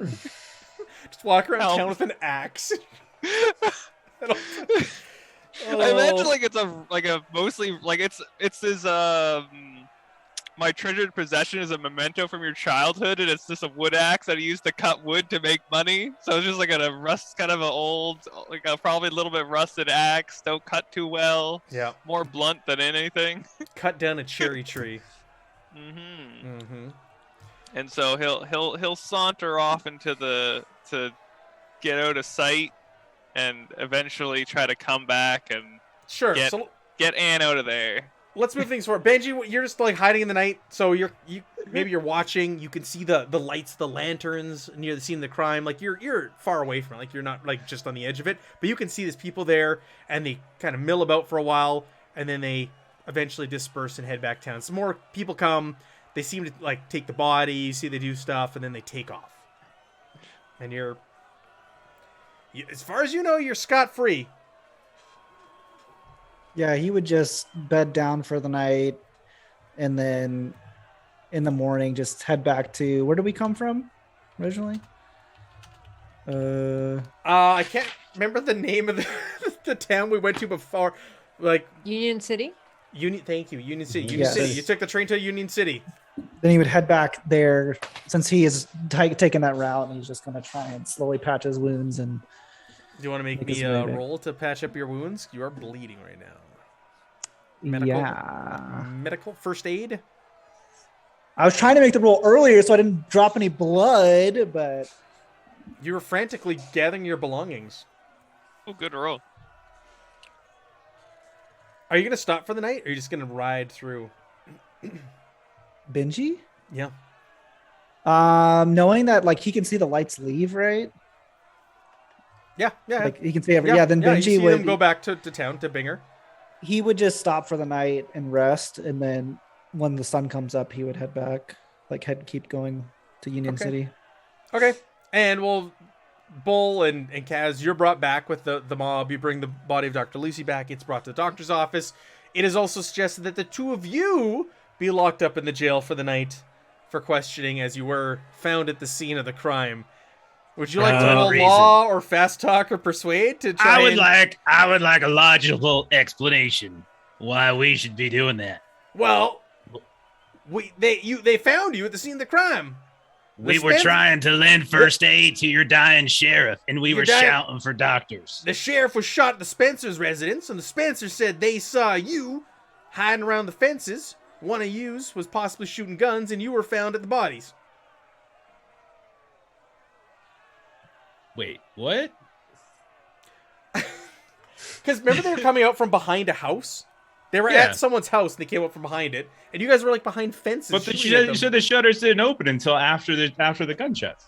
Just walk around Help. town with an axe. I imagine like it's mostly like it's his my treasured possession is a memento from your childhood, and it's just a wood axe that he used to cut wood to make money. So it's just like a rust, kind of an old, like a probably a little bit rusted axe. Don't cut too well. Yeah. More blunt than anything. Cut down a cherry tree. And so he'll saunter off to get out of sight, and eventually try to come back and Sure. get Anne out of there. Let's move things forward. Benji, you're just like hiding in the night, so maybe you're watching. You can see the lights, the lanterns near the scene of the crime. Like you're far away from it. Like you're not like just on the edge of it, but you can see there's people there, and they kind of mill about for a while, and then they eventually disperse and head back town. Some more people come. They seem to like take the body. You see they do stuff, and then they take off. And as far as you know, you're scot-free. Yeah, he would just bed down for the night, and then in the morning just head back to, where did we come from originally? I can't remember the name of the town we went to before. Like Union City. Thank you, Union City. Union Yes. City. You took the train to Union City. Then he would head back there, since he is taking that route, and he's just going to try and slowly patch his wounds. And Do you want to make me his a way back. roll to patch up your wounds? You are bleeding right now. Medical first aid. I was trying to make the roll earlier so I didn't drop any blood, but You were frantically gathering your belongings. Oh, good roll. Are you gonna stop for the night, or are you just gonna ride through? Benji? Yeah. Knowing that like he can see the lights leave, right? Yeah. Like he can see every then you Benji see would them go back to town to Binger. he would just stop for the night and rest, and then when the sun comes up he would head back, keep going to Union Okay. City. Okay. And Bull and Kaz, you're brought back with the mob. You bring the body of Dr. Lucy back. It's brought to the doctor's office. It is also suggested that the two of you be locked up in the jail for the night for questioning, as you were found at the scene of the crime. Would you like to roll Reason. law or fast talk or persuade to try I would like a logical explanation why we should be doing that. Well, they found you at the scene of the crime. We were trying to lend first aid to your dying sheriff, and we were shouting for doctors. The sheriff was shot at the Spencer's residence, and the Spencers said they saw you hiding around the fences. One of yous was possibly shooting guns, and you were found at the bodies. Wait, what? Because remember they were coming out from behind a house? They were Yeah. at someone's house, and they came up from behind it, and you guys were like behind fences. But shooting at you them. said the shutters didn't open until after the gunshots.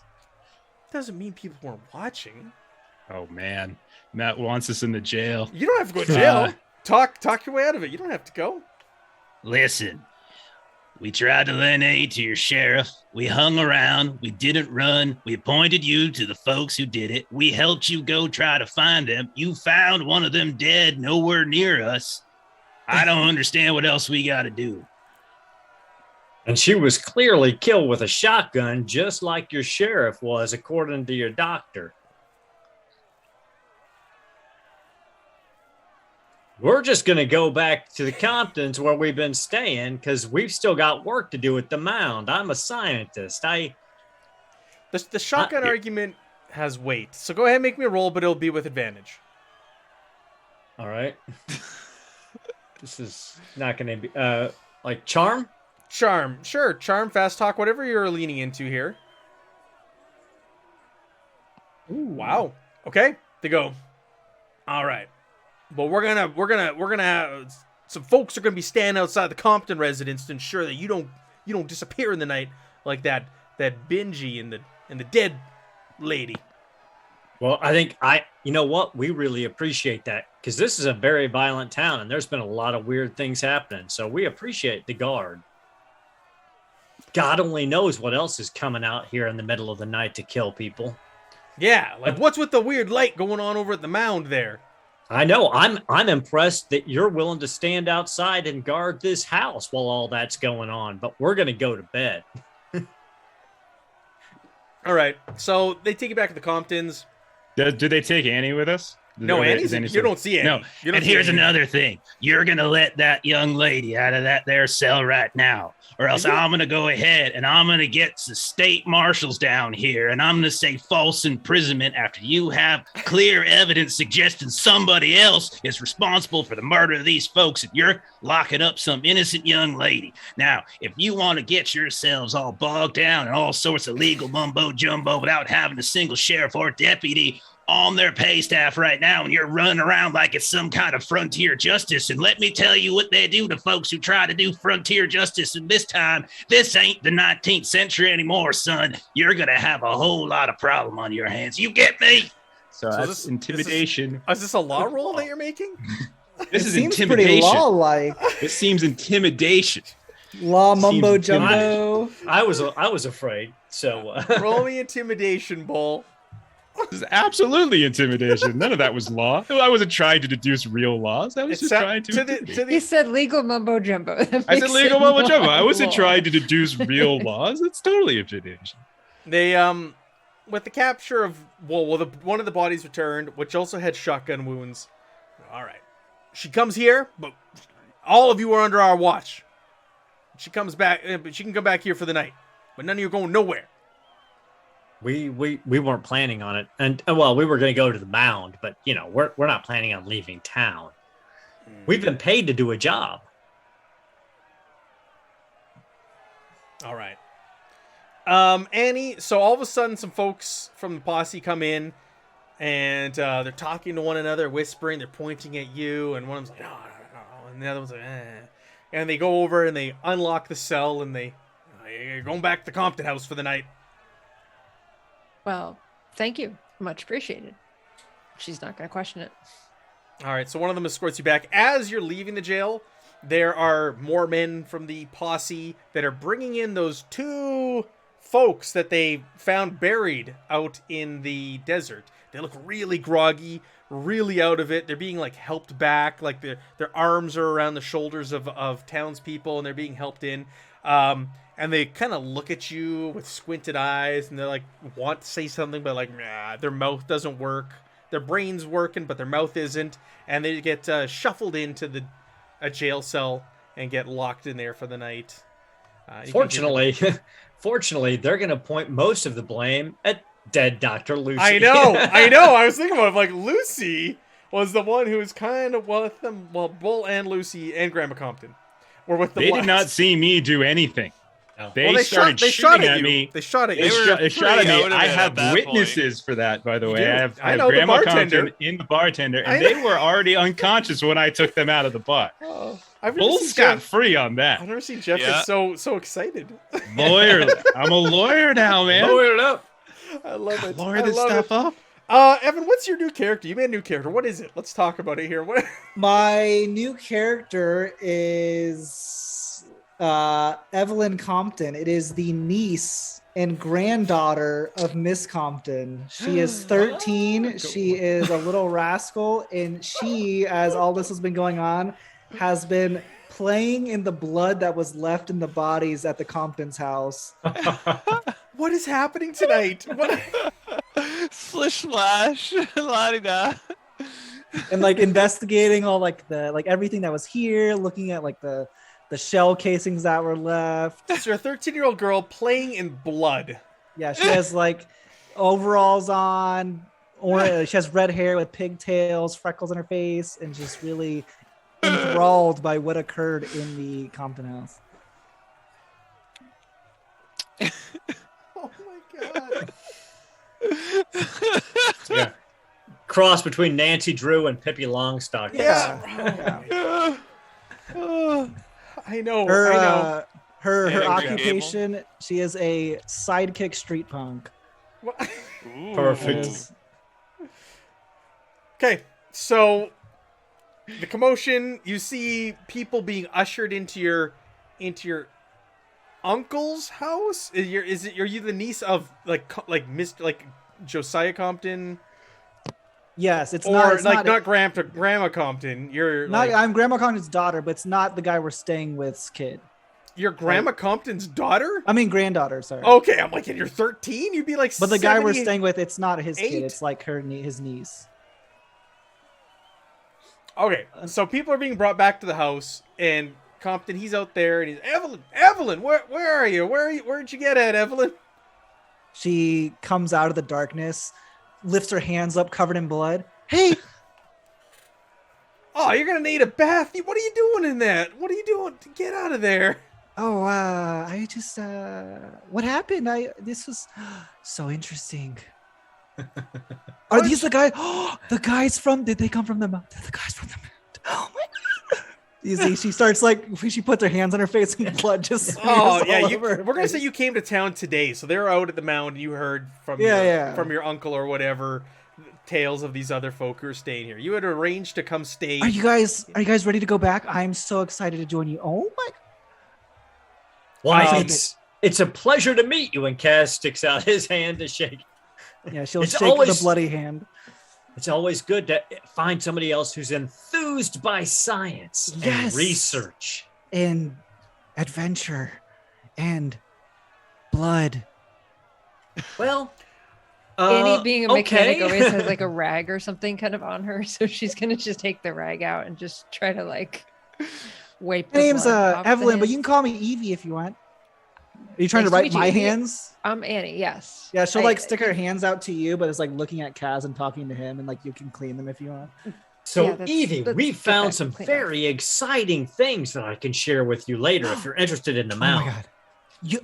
Doesn't mean people weren't watching. Oh man, Matt wants us in the jail. You don't have to go to jail. Talk your way out of it. You don't have to go. Listen, we tried to lend aid to your sheriff. We hung around. We didn't run. We pointed you to the folks who did it. We helped you go try to find them. You found one of them dead nowhere near us. I don't understand what else we got to do. And she was clearly killed with a shotgun, just like your sheriff was, according to your doctor. We're just going to go back to the Comptons where we've been staying because we've still got work to do at the Mound. I'm a scientist. The shotgun argument has weight. So go ahead and make me a roll, but it'll be with advantage. All right. This is not going to be like charm. Charm. Sure. Charm, fast talk, whatever you're leaning into here. Ooh, wow. Okay. They go. All right. Well, we're gonna have some folks are gonna be standing outside the Compton residence to ensure that you don't disappear in the night like that Benji and the dead lady. Well, I think you know what? We really appreciate that because this is a very violent town and there's been a lot of weird things happening. So we appreciate the guard. God only knows what else is coming out here in the middle of the night to kill people. Yeah, like what's with the weird light going on over at the Mound there? I know. I'm impressed that you're willing to stand outside and guard this house while all that's going on. But we're gonna go to bed. All right. So they take you back to the Comptons. Do they take Annie with us? No, Annie's. You don't see Annie. No. You don't And see here's Annie. another thing. You're going to let that young lady out of that there cell right now. Or else I'm going to go ahead and I'm going to get the state marshals down here and I'm going to say false imprisonment after you have clear evidence suggesting somebody else is responsible for the murder of these folks and you're locking up some innocent young lady. Now, if you want to get yourselves all bogged down in all sorts of legal mumbo jumbo without having a single sheriff or deputy on their pay staff right now and you're running around like it's some kind of frontier justice. And let me tell you what they do to folks who try to do frontier justice. And this time, this ain't the 19th century anymore, son. You're going to have a whole lot of problem on your hands. You get me? So that's this- intimidation. Is this a law roll that you're making? This It is seems pretty intimidation. law-like. This seems intimidation. Law mumbo Seems jumbo. I was afraid. So Roll me intimidation, Bull. This is absolutely intimidation. None of that was law. I wasn't trying to deduce real laws. I was just trying to. intimidate. He said legal mumbo jumbo. That I said makes legal it mumbo jumbo. I wasn't law. trying to deduce real laws. It's totally intimidation. They with the capture of one of the bodies returned, which also had shotgun wounds. All right, she comes here, but all of you are under our watch. She comes back, but she can come back here for the night. But none of you are going nowhere. we weren't planning on it, and well, we were going to go to the Mound, but you know, we're not planning on leaving town. We've been paid to do a job. All right. Annie, so all of a sudden some folks from the posse come in and they're talking to one another, whispering, they're pointing at you, and one of them's like, no, and the other one's like, eh. And they go over and they unlock the cell and you're going back to the Compton house for the night. Well, thank you. Much appreciated. She's not going to question it. All right, so one of them escorts you back. As you're leaving the jail, there are more men from the posse that are bringing in those two folks that they found buried out in the desert. They look really groggy, really out of it. They're being like helped back, like their arms are around the shoulders of townspeople, and they're being helped in. And they kind of look at you with squinted eyes, and they're like want to say something, but like nah, their mouth doesn't work. Their brain's working, but their mouth isn't, and they get shuffled into a jail cell and get locked in there for the night. Fortunately, they're going to point most of the blame at dead Dr. Lucy. I know. I was thinking about it, like Lucy was the one who was kind of with them. Well, Bull and Lucy and Grandma Compton were with them. They did last. not see me do anything. No. They, Well, they started shot shooting at at you. me. They shot at They you. They were shot at pretty me. out of I it at have that witnesses for that, by the way. do. I have I know, the Grandma bartender. Compton in the bartender, I and know. they were already unconscious when I took them out of the bar. Oh, I've never Bull seen scot Jeff. free on I've that. never seen Jeff Yeah. get so excited. Lawyer. I'm a lawyer now, man. Lower it up. I love it. Lawyer I this love stuff it. up. Evan, what's your new character? You made a new character. What is it? Let's talk about it here. What? My new character is Evelyn Compton. It is the niece and granddaughter of Miss Compton. She is 13. She is a little rascal, and she, as all this has been going on, has been playing in the blood that was left in the bodies at the Compton's house. What is happening tonight? What? Splish splash, la di da. And like investigating all like everything that was here, looking at like the shell casings that were left. So you're a 13-year-old girl playing in blood. Yeah, she has like overalls on, or she has red hair with pigtails, freckles on her face, and just really enthralled by what occurred in the Compton house. Oh my god. Yeah. Cross between Nancy Drew and Pippi Longstocking. Yeah. I know. Her I know. her Yeah, occupation, she is a sidekick street punk. What? Perfect. Is- Okay, so the commotion. You see people being ushered into your uncle's house. Are you the niece of like Mr. like Josiah Compton? Yes, it's or not. It's like not Grandma Compton. You're not. like, I'm Grandma Compton's daughter, but it's not the guy we're staying with's kid. you're Grandma Compton's daughter. I mean, granddaughter. Sorry. Okay, I'm like, and you're 13. You'd be like, But the guy we're 70. staying with, it's not his kid. 8? It's like his niece. Okay, so people are being brought back to the house, and Compton, he's out there, and he's Evelyn, where are you? Where'd you get at, Evelyn? She comes out of the darkness, lifts her hands up, covered in blood. Hey, Oh, you're gonna need a bath. What are you doing in that? What are you doing? Get out of there. oh, I just, what happened? This was so interesting. Are these the guys? The guys did they come from the mountain? The guys from the mountain. Oh my God. You see, she starts she puts her hands on her face and blood just smears Oh yeah, all over her we're gonna say face. you came to town today, so they're out at the mound. And you heard from from your uncle or whatever tales of these other folk who are staying here. You had arranged to come stay. Are you guys ready to go back? I'm so excited to join you. Oh my. Why, it's a pleasure to meet you. And Kaz sticks out his hand to shake. Yeah, she'll It's shake always- the bloody hand. It's always good to find somebody else who's enthused by science and Yes. research. And adventure and blood. Well, Annie, being a mechanic, okay. always has like a rag or something kind of on her, so she's gonna just take the rag out and just try to like wipe. My the name's blood off the Evelyn, but you hands. can call me Evie if you want. Are you trying Nice to to write meet you, my Evie. hands? I'm Annie. Yes. Yeah, she'll I- like stick her hands out to you, but it's like looking at Kaz and talking to him, and like you can clean them if you want. So, Yeah, that's- Evie, let's we get found back some to clean very exciting things that I can share with you later if you're interested in the Oh mount. my God.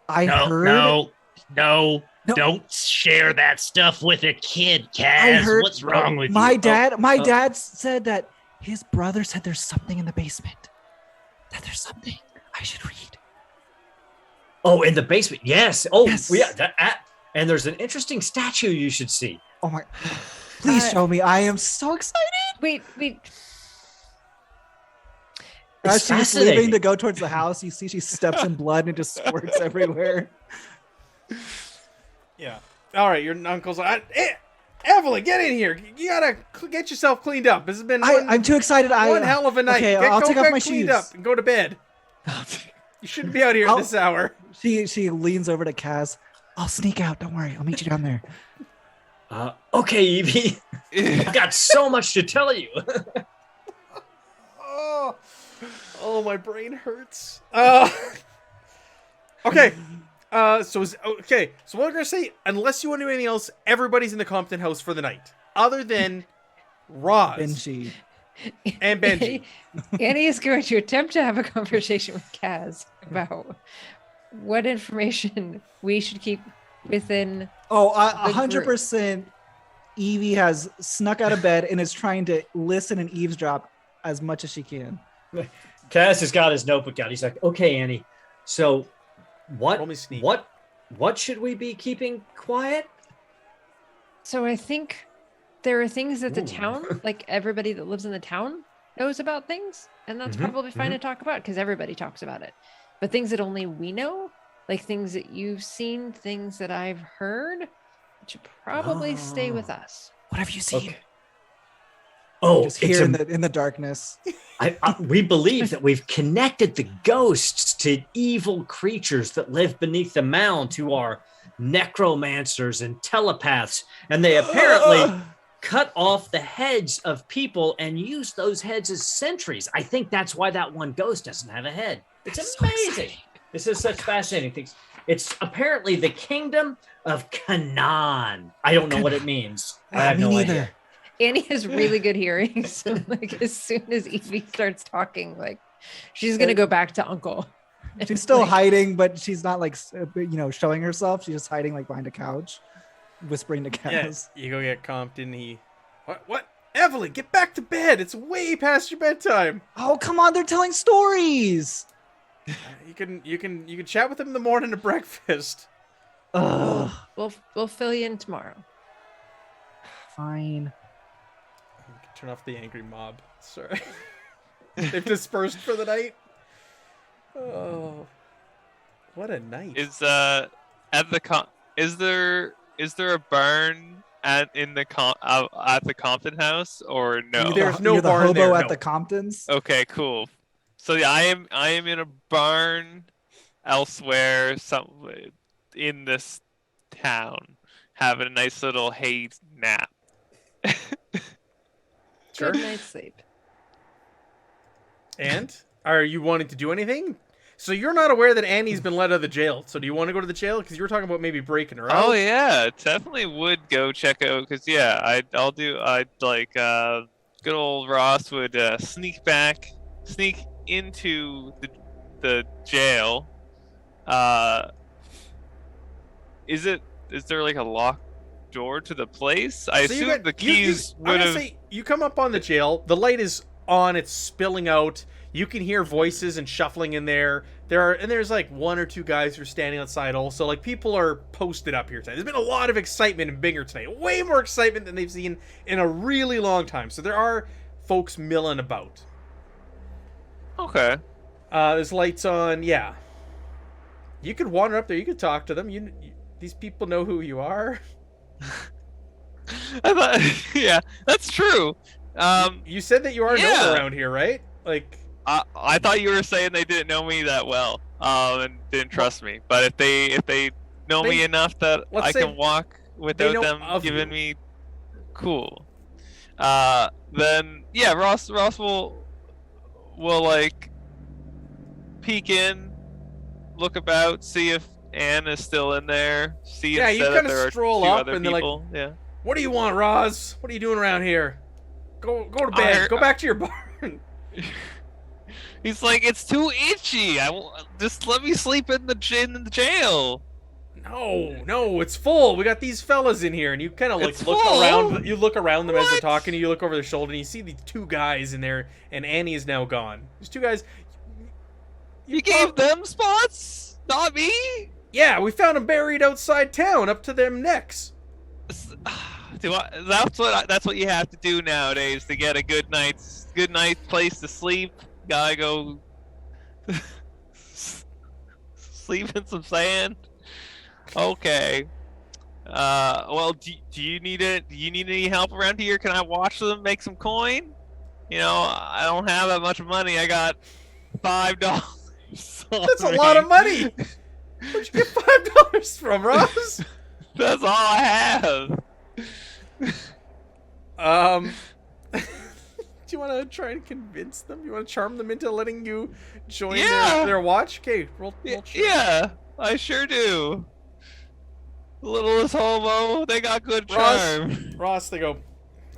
I No, heard. no, No. don't share that stuff with a kid, I Kaz. heard- What's wrong with My you? dad said that his brother said there's something in the basement. That there's something I should read. Oh, in the basement. Yes. Oh, Yes. yeah. And there's an interesting statue you should see. Oh my! Please show me. I am so excited. Wait. As It's she's leaving fascinating. to go towards the house, you see she steps in blood and it just squirts everywhere. Yeah. All right, your uncle's like, Evelyn, get in here. You gotta get yourself cleaned up. This has been I'm too excited. one hell of a night. Okay, I'll take off my cleaned shoes. up and go to bed. You shouldn't be out here at this hour. She leans over to Kaz. I'll sneak out. Don't worry. I'll meet you down there. Okay, Evie. I've got so much to tell you. Oh, my brain hurts. Okay. So what we're gonna say, unless you want to do anything else, everybody's in the Compton house for the night, other than Roz Benji. and Benji. Annie is going to attempt to have a conversation with Kaz about what information we should keep within. Oh, The 100%. Evie has snuck out of bed and is trying to listen and eavesdrop as much as she can. Kaz has got his notebook out. He's like, okay, Annie. So Roll me sneak. what should we be keeping quiet? So I think there are things that the Ooh. town, like everybody that lives in the town, knows about things, and that's Mhm, probably fine to talk about because everybody talks about it. But things that only we know, like things that you've seen, things that I've heard, should probably stay with us. What have you seen? Okay. Oh, Just it's here a- in the darkness. we believe that we've connected the ghosts to evil creatures that live beneath the mound who are necromancers and telepaths, and they apparently cut off the heads of people and use those heads as sentries. I think that's why that one ghost doesn't have a head. It's That's so amazing. exciting. This is such fascinating things. It's apparently the kingdom of Canaan. I don't know what it means. I have Me no neither. idea. Annie has really good hearing, so like as soon as Evie starts talking, like she's gonna go back to Uncle. She's still Like, hiding, but she's not like showing herself. She's just hiding like behind a couch, whispering to Kaz. Yes, you go get Compton. What? Evelyn, get back to bed. It's way past your bedtime. Oh come on, they're telling stories. You can chat with them in the morning at breakfast. Ugh, We'll fill you in tomorrow. fine. Turn off the angry mob. Sorry. They've dispersed for the night. Oh, what a night. Is at the is there a barn at the Compton house, or no? There's no You're the barn hobo there, at no. the Comptons. Okay, cool. So yeah, I am in a barn elsewhere, in this town, having a nice little hay nap. Sure. Good night's sleep. And are you wanting to do anything? So you're not aware that Annie's been let out of the jail. So do you want to go to the jail? Because you were talking about maybe breaking her out. Oh yeah, definitely would go check out. Cause yeah, I'd like good old Ross would sneak into the jail. Is there like a locked door to the place? I So you assume got- the keys I'm would gonna have. say you come up on the jail. The light is on. It's spilling out. You can hear voices and shuffling in there. There's like one or two guys who are standing outside also. Like people are posted up here tonight. There's been a lot of excitement in Bingor tonight. Way more excitement than they've seen in a really long time. So there are folks milling about. Okay. There's lights on. Yeah. You could wander up there. You could talk to them. These people know who you are. I thought, yeah, that's true. You said that you are known yeah. around here, right? Like. I thought you were saying they didn't know me that well, and didn't trust me. But if they know me enough that I can walk without them giving me, cool. Then yeah, Ross will like peek in, look about, see if Anne is still in there. See Yeah, you kind of stroll up and they're like, yeah. "What do you want, Roz? What are you doing around here? Go to bed. Go back to your barn." He's like, "It's too itchy. Just let me sleep in the jail." No, it's full. We got these fellas in here, and you kind of like It's look full? around. You look around them as they're What? talking. You look over their shoulder, and you see these two guys in there, and Annie is now gone. These two guys. You gave them spots, not me. Yeah, we found them buried outside town, up to them necks. That's what you have to do nowadays to get a good night place to sleep. Gotta go sleep in some sand. Okay. Well, do you need it? Do you need any help around here? Can I watch them make some coin? You know, I don't have that much money. I got $5. That's a lot of money. Where'd you get $5 from, Ross? That's all I have. Do you want to try and convince them? You want to charm them into letting you join Yeah. their watch? Okay, roll Yeah, I sure do. Littlest hobo, they got good charm. Ross, they go,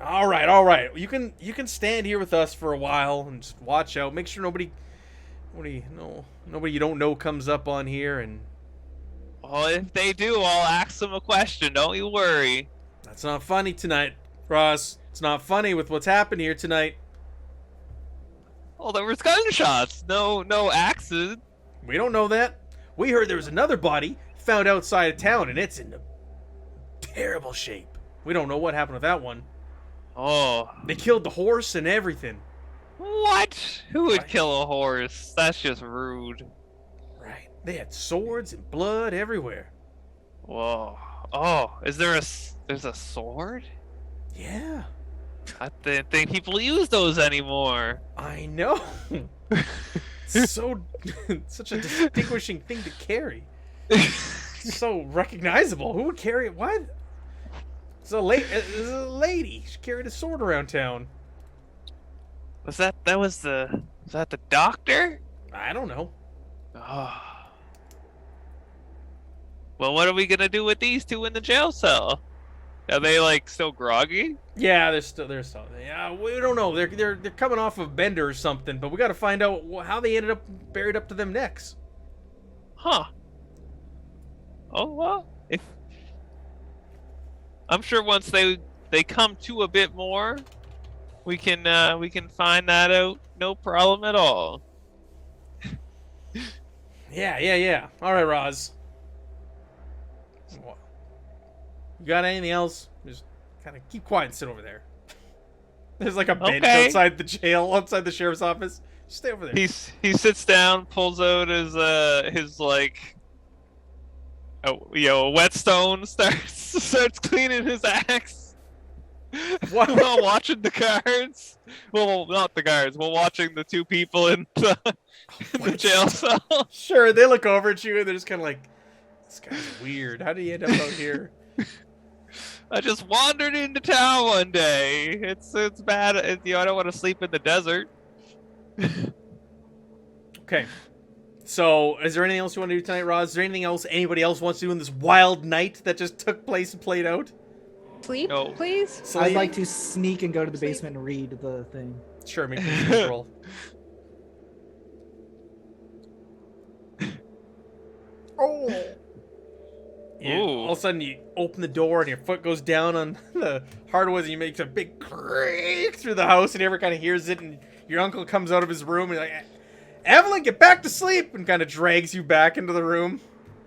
all right. You can stand here with us for a while and just watch out. Make sure nobody you don't know comes up on here. And Well, if they do, I'll ask them a question. Don't you worry. that's not funny tonight, Ross. It's not funny with what's happened here tonight. Oh, there was gunshots. No axes. We don't know that. We heard there was another body found outside of town, and it's in terrible shape. We don't know what happened with that one. Oh. They killed the horse and everything. What? Who would Right. kill a horse? That's just rude. Right. They had swords and blood everywhere. Whoa. Oh, there's a sword? Yeah. I didn't think people use those anymore. I know. So such a distinguishing thing to carry. So recognizable. Who would carry it? What? It's a lady. She carried a sword around town. Was that the doctor? I don't know. Oh. Well, what are we gonna do with these two in the jail cell? Are they like still groggy? Yeah, they're still. Yeah, we don't know. They're coming off of bender or something, but we got to find out how they ended up buried up to them necks. Huh. Oh well, if I'm sure once they come to a bit more, we can find that out. No problem at all. Yeah. All right, Roz. You got anything else? Just kind of keep quiet and sit over there. There's like a bench outside the jail, outside the sheriff's office. Just stay over there. He sits down, pulls out his like a whetstone starts cleaning his axe. What? While watching the guards. Well, not the guards. While watching the two people in the jail cell. Sure, they look over at you and they're just kind of like, this guy's weird. How did he end up out here? I just wandered into town one day. It's bad. I don't want to sleep in the desert. Okay. So, is there anything else you want to do tonight, Roz? Is there anything else anybody else wants to do in this wild night that just took place and played out? Sleep, No. please. So I'd like to sneak and go to the basement and read the thing. Sure, make a roll. Oh. All of a sudden, you open the door and your foot goes down on the hardwoods and you make a big creak through the house and everyone kind of hears it and your uncle comes out of his room and he's like, Evelyn, get back to sleep! And kind of drags you back into the room.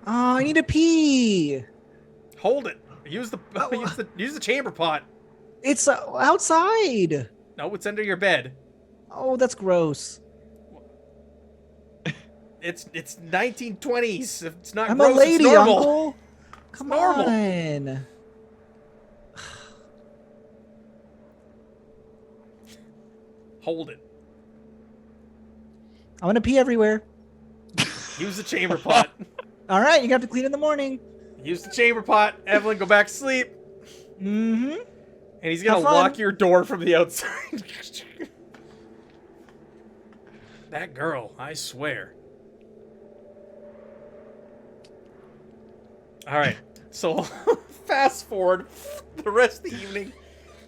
Oh, I need to pee. Hold it. Use the use the chamber pot. It's outside. No, it's under your bed. Oh, that's gross. It's 1920s. If it's not I'm gross, a lady, it's normal. Uncle. Come normal. on. Hold it. I'm gonna pee everywhere. Use the chamber pot. All right, you have to clean in the morning. Use the chamber pot. Evelyn, go back to sleep. Mm-hmm. And he's gonna Have fun. lock your door from the outside. That girl, I swear. All right, so fast forward the rest of the evening.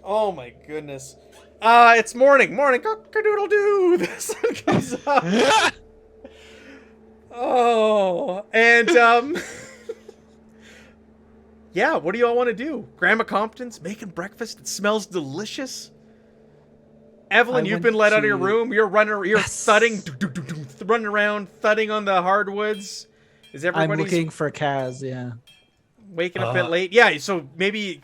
Oh my goodness. It's morning. Morning. Cock-a-doodle-doo. The sun comes up. Oh, and yeah, what do you all want to do? Grandma Compton's making breakfast. It smells delicious. Evelyn, I you've went been let out of your to- room. You're Yes. thudding, running around, thudding on the hardwoods. Is I'm everybody looking for Kaz, yeah. waking up a bit late? Yeah, so maybe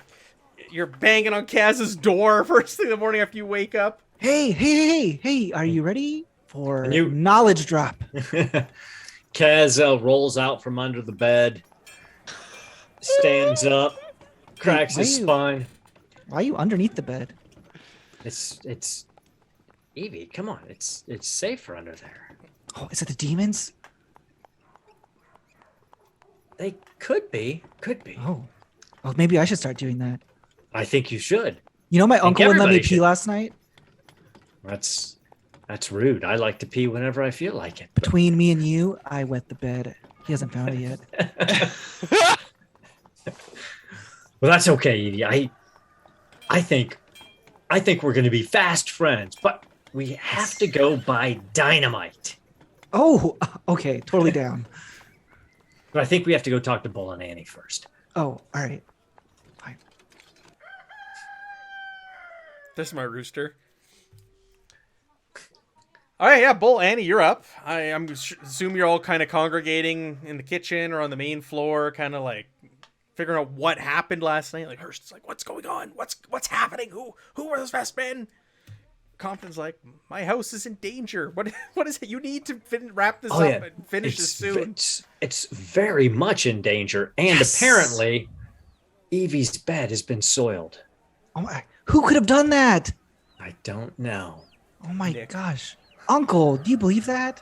you're banging on Kaz's door first thing in the morning after you wake up. Hey, are you ready for And you- knowledge drop? Kaz rolls out from under the bed, stands up, cracks why his you- spine. Why are you underneath the bed? It's Evie, come on, it's safer under there. Oh, is it the demons? They could be. Oh, maybe I should start doing that. I think you should. You know, my think uncle wouldn't let me everybody pee should. last night. That's rude. I like to pee whenever I feel like it. Between me and you, I wet the bed. He hasn't found it yet. Well, that's okay, Evie. I think we're going to be fast friends, but we have to go buy dynamite. Oh, okay, totally down. But I think we have to go talk to Bull and Annie first. Oh, all right. Fine. This is my rooster. All right, yeah, Bull, Annie, you're up. Assume you're all kind of congregating in the kitchen or on the main floor, kind of like figuring out what happened last night. Like Hurst's like, what's going on? What's happening? Who are those fast men? Compton's like, my house is in danger. What is it? You need to wrap this up and finish this soon. It's very much in danger, and Yes. apparently, Evie's bed has been soiled. Oh my, who could have done that? I don't know. Oh my Nick. gosh. Uncle, do you believe that?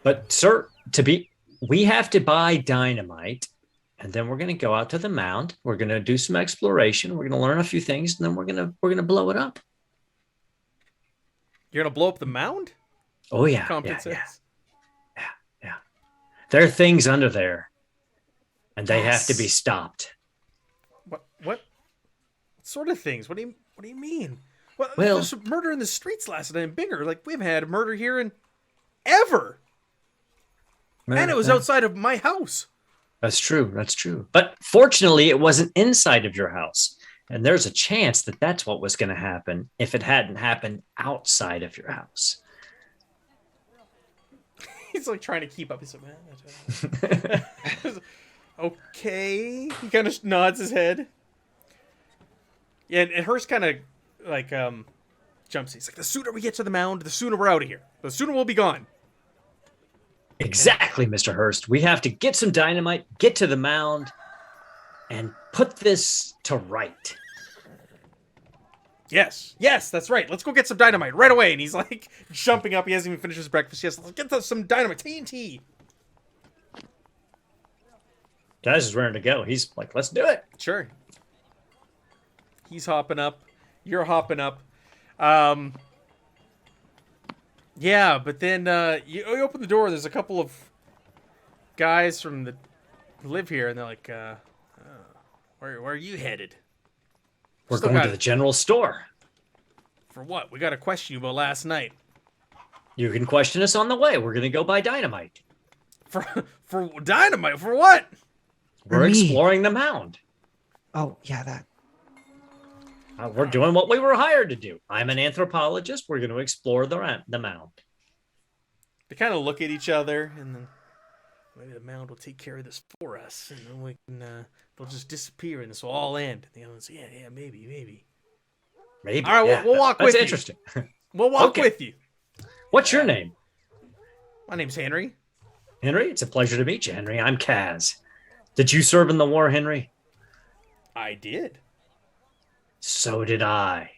But sir, we have to buy dynamite, and then we're going to go out to the mound. We're going to do some exploration. We're going to learn a few things, and then we're going to blow it up. You're gonna blow up the mound? Oh yeah, Compton yeah, says. yeah. There are things under there, and they have to be Yes. stopped. What sort of things? What do you mean? Well, Well- there's murder in the streets last night in Bigger. Like we've had murder here in ever, and it was outside of my house. That's true. That's true. But fortunately, it wasn't inside of your house. And there's a chance that that's what was going to happen if it hadn't happened outside of your house. He's like trying to keep up. He's like, man. Okay. He kind of nods his head. Yeah, and Hearst kind of like jumps. He's like, the sooner we get to the mound, the sooner we're out of here. The sooner we'll be gone. Exactly, Mr. Hurst. We have to get some dynamite, get to the mound, and put this to right. Yes, that's right. Let's go get some dynamite right away. And he's like jumping up. He hasn't even finished his breakfast. Yes, let's get some dynamite. TNT. Kaz is ready to go. He's like, let's do it. Sure. He's hopping up. You're hopping up. Yeah, but then you open the door. There's a couple of guys from the who live here, and they're like, where are you headed? We're Still going got to the general store. For what? We got to question you about last night. You can question us on the way. We're going to go buy dynamite. For dynamite? For what? We're Me. exploring the mound. Oh, yeah, that. We're doing what we were hired to do. I'm an anthropologist. We're going to explore the mound. They kind of look at each other, and then maybe the mound will take care of this for us, and then we can. They'll just disappear, and this will all end. And the other one's, yeah, maybe. Maybe. All right, yeah. we'll walk with That's you. interesting. We'll walk Okay. with you. What's your name? My name's Henry. Henry, it's a pleasure to meet you, Henry. I'm Kaz. Did you serve in the war, Henry? I did. So did I.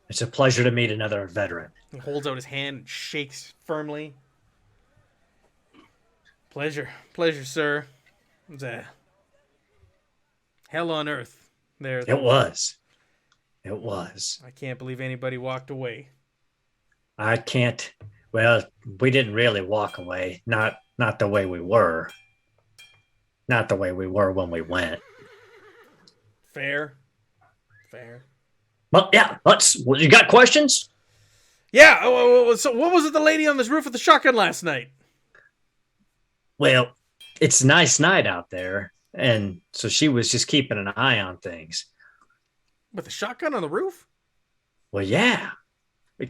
It's a pleasure to meet another veteran. He holds out his hand and shakes firmly. Pleasure, sir. It was a hell on earth there. It was. It was. I can't believe anybody walked away. I can't. Well, we didn't really walk away. Not the way we were. Not the way we were when we went. Fair. Well, yeah. You got questions? Yeah. So what was it the lady on this roof with the shotgun last night? Well, it's a nice night out there, and so she was just keeping an eye on things. With a shotgun on the roof? Well, yeah.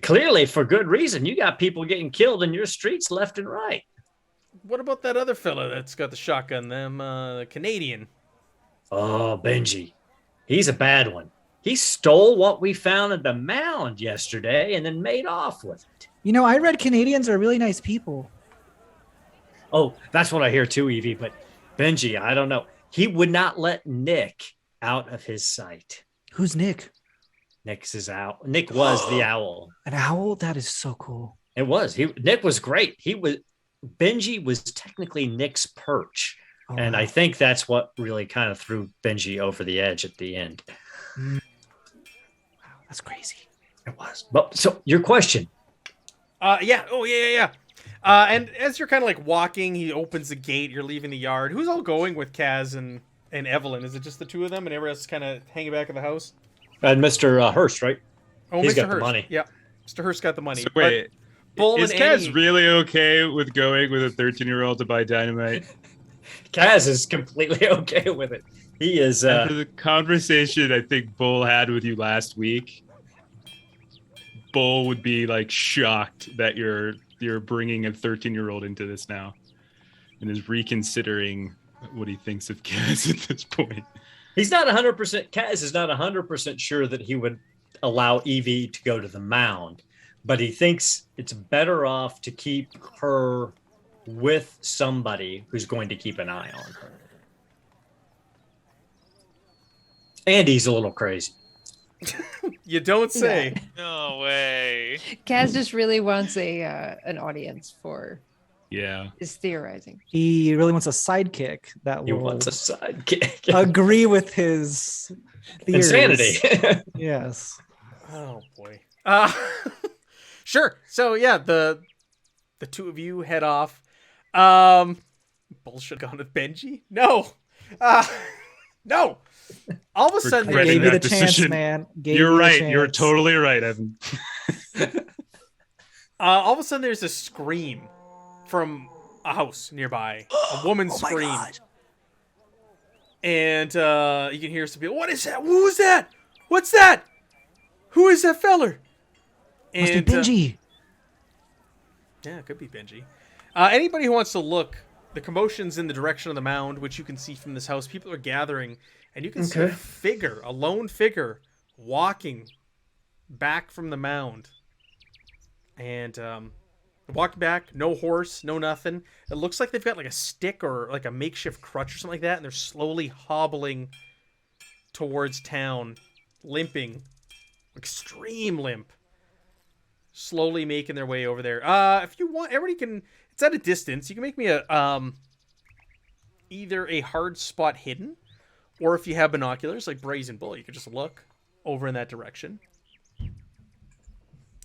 Clearly, for good reason. You got people getting killed in your streets left and right. What about that other fella that's got the shotgun? The Canadian. Oh, Benji. He's a bad one. He stole what we found at the mound yesterday and then made off with it. You know, I read Canadians are really nice people. Oh, that's what I hear too, Evie. But Benji, I don't know. He would not let Nick out of his sight. Who's Nick? Nick was the owl. An owl? That is so cool. It was. Nick was great. Benji was technically Nick's perch. Oh, And wow. I think that's what really kind of threw Benji over the edge at the end. Wow, that's crazy. It was. But so your question. Yeah. Oh, yeah. And as you're kind of like walking, he opens the gate. You're leaving the yard. Who's all going with Kaz and Evelyn? Is it just the two of them, and everyone else is kind of hanging back in the house? And Mr. Hurst, right? Oh, He's Mr. got the Hurst. money. Yeah, Mr. Hurst got the money. So wait, Bull is and Kaz Annie- really okay with going with a 13-year-old to buy dynamite? Kaz is completely okay with it. He is. After the conversation I think Bull had with you last week, Bull would be like shocked that you're bringing a 13-year-old into this now, and is reconsidering what he thinks of Kaz at this point. He's not 100%. Kaz is not 100% sure that he would allow Evie to go to the mound, but he thinks it's better off to keep her with somebody who's going to keep an eye on her. And he's a little crazy. You don't say. No way. Kaz just really wants an audience for Yeah. his theorizing. He really wants a sidekick that He will wants a sidekick. agree with his theories. Insanity. Yes. Oh boy. Sure. So yeah, the two of you head off. Bull should have gone with Benji. No. No. All of a sudden, Regretting Gave you the that chance, decision. man. Gave You're you the right. You're chance. totally right, Evan. all of a sudden, there's a scream from a house nearby. A woman Oh my scream. God. And you can hear some people. What is that? Who is that? What's that? Who is that feller? Must be And, Benji. yeah, it could be Benji. Anybody who wants to look, the commotion's in the direction of the mound, which you can see from this house. People are gathering, and you can see a lone figure, walking back from the mound. And Walking back, no horse, no nothing. It looks like they've got like a stick or like a makeshift crutch or something like that, and they're slowly hobbling towards town, limping, extreme limp, slowly making their way over there. If you want, everybody can. It's at a distance. You can make me a either a hard spot hidden, or if you have binoculars like Brazen Bull, you could just look over in that direction.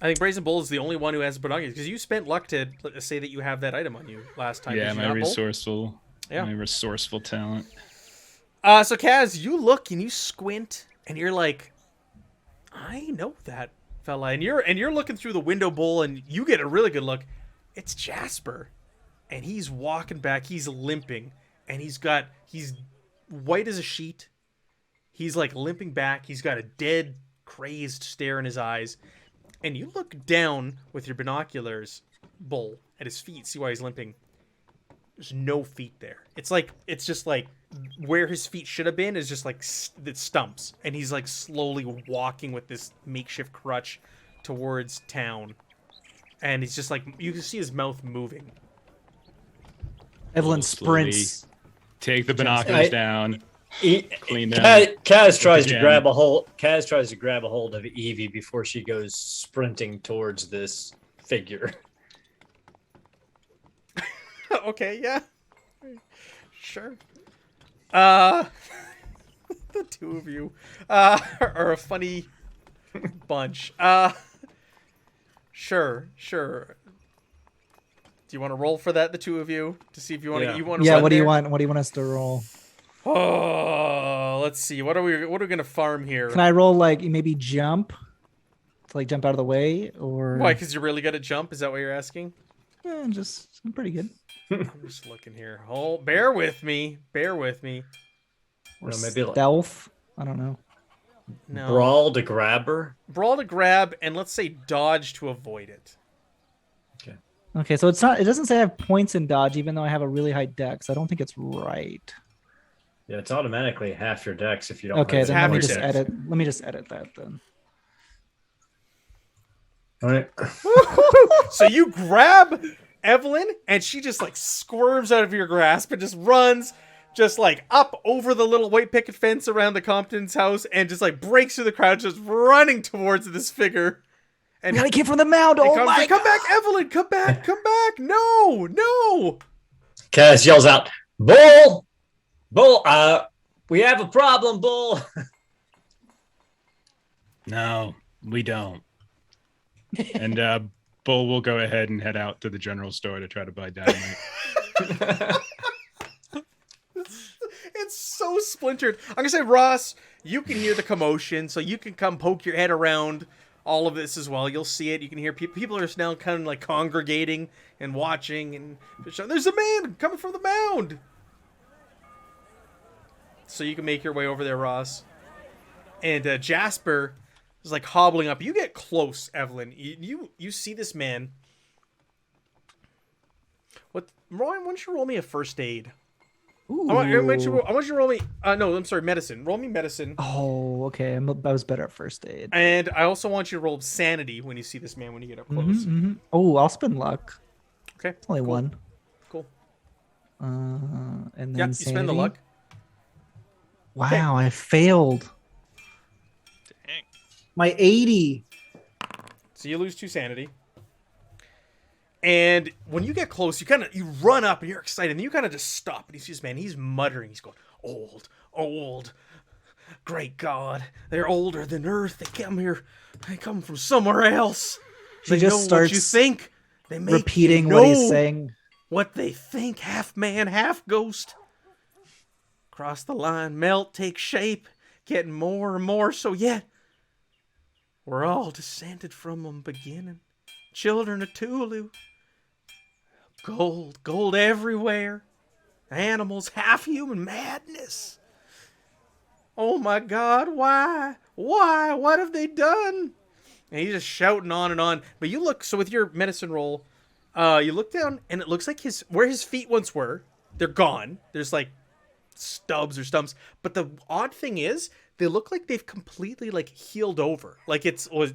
I think Brazen Bull is the only one who has binoculars because you spent luck to say that you have that item on you last time. Yeah, did you my not, Bull? resourceful. Yeah. My resourceful talent. So Kaz, you look and you squint and you're like, I know that fella, and you're looking through the window, Bull, and you get a really good look. It's Jasper, and he's walking back. He's limping, and he's white as a sheet. He's like limping back. He's got a dead, crazed stare in his eyes. And you look down with your binoculars, Bull, at his feet, see why he's limping. There's no feet there. It's just like where his feet should have been is just like the stumps. And he's like slowly walking with this makeshift crutch towards town. And he's just like, you can see his mouth moving. Evelyn Slowly sprints. Take the binoculars down. Clean them. Kaz tries to Jam. grab a hold. Kaz tries to grab a hold of Evie before she goes sprinting towards this figure. Okay, yeah. Sure. The two of you are a funny bunch. Sure. Do you want to roll for that, the two of you, to see if you want to? Yeah. You want to? Yeah, run what do you there? want? What do you want us to roll? Oh, let's see. What are we gonna farm here? Can I roll like maybe jump? To like jump out of the way, or Why? Because you're really good at jump. Is that what you're asking? Yeah, I'm pretty good. I'm just looking here. Oh, bear with me. Or Maybe like stealth. I don't know. No. brawl to grab her. Brawl to grab, and let's say dodge to avoid it. Okay, so it's not. It doesn't say I have points in dodge, even though I have a really high dex. I don't think it's right. Yeah, it's automatically half your dex if you don't. Okay, have then half let me your just dex. edit. Let me just edit that then. All right. So you grab Evelyn, and she just like squirms out of your grasp and just runs, just like up over the little white picket fence around the Compton's house, and just like breaks through the crowd, just running towards this figure. And Man, I came from the mound. and Oh comes, my! come back, Evelyn! Come back! No! Kaz yells out, "Bull, Bull! We have a problem, Bull." No, we don't. And Bull will go ahead and head out to the general store to try to buy dynamite. It's so splintered. I'm gonna say, Ross, you can hear the commotion, so you can come poke your head around all of this as well. You'll see it. You can hear people are now kind of like congregating and watching, and there's a man coming from the mound. So you can make your way over there, Ross. And Jasper is like hobbling up. You get close, Evelyn. You see this man. What, Ryan? Why don't you roll me a first aid? I want you to roll me. No, I'm sorry, medicine. Roll me medicine. Oh, okay. I was better at first aid. And I also want you to roll sanity when you see this man when you get up close. Oh, I'll spend luck. Okay. It's only one. Cool. And then Yeah, you spend the sanity. luck. Wow, I failed. Dang. My 80. So you lose 2 sanity. And when you get close, you run up and you're excited, and you kind of just stop, and you see this man. He's muttering. He's going, old. Great God, they're older than Earth. They come here. They come from somewhere else. She They just know what starts you think. They make repeating you what he's know saying. What they think, half man, half ghost. Cross the line, melt, take shape, getting more and more so yet. We're all descended from them beginning. Children of Cthulhu. Gold everywhere. Animals, half human madness. Oh my God, why? Why? What have they done? And he's just shouting on and on. But you look, so with your medicine roll, you look down, and it looks like where his feet once were, they're gone. There's like stubs or stumps. But the odd thing is, they look like they've completely like healed over. Like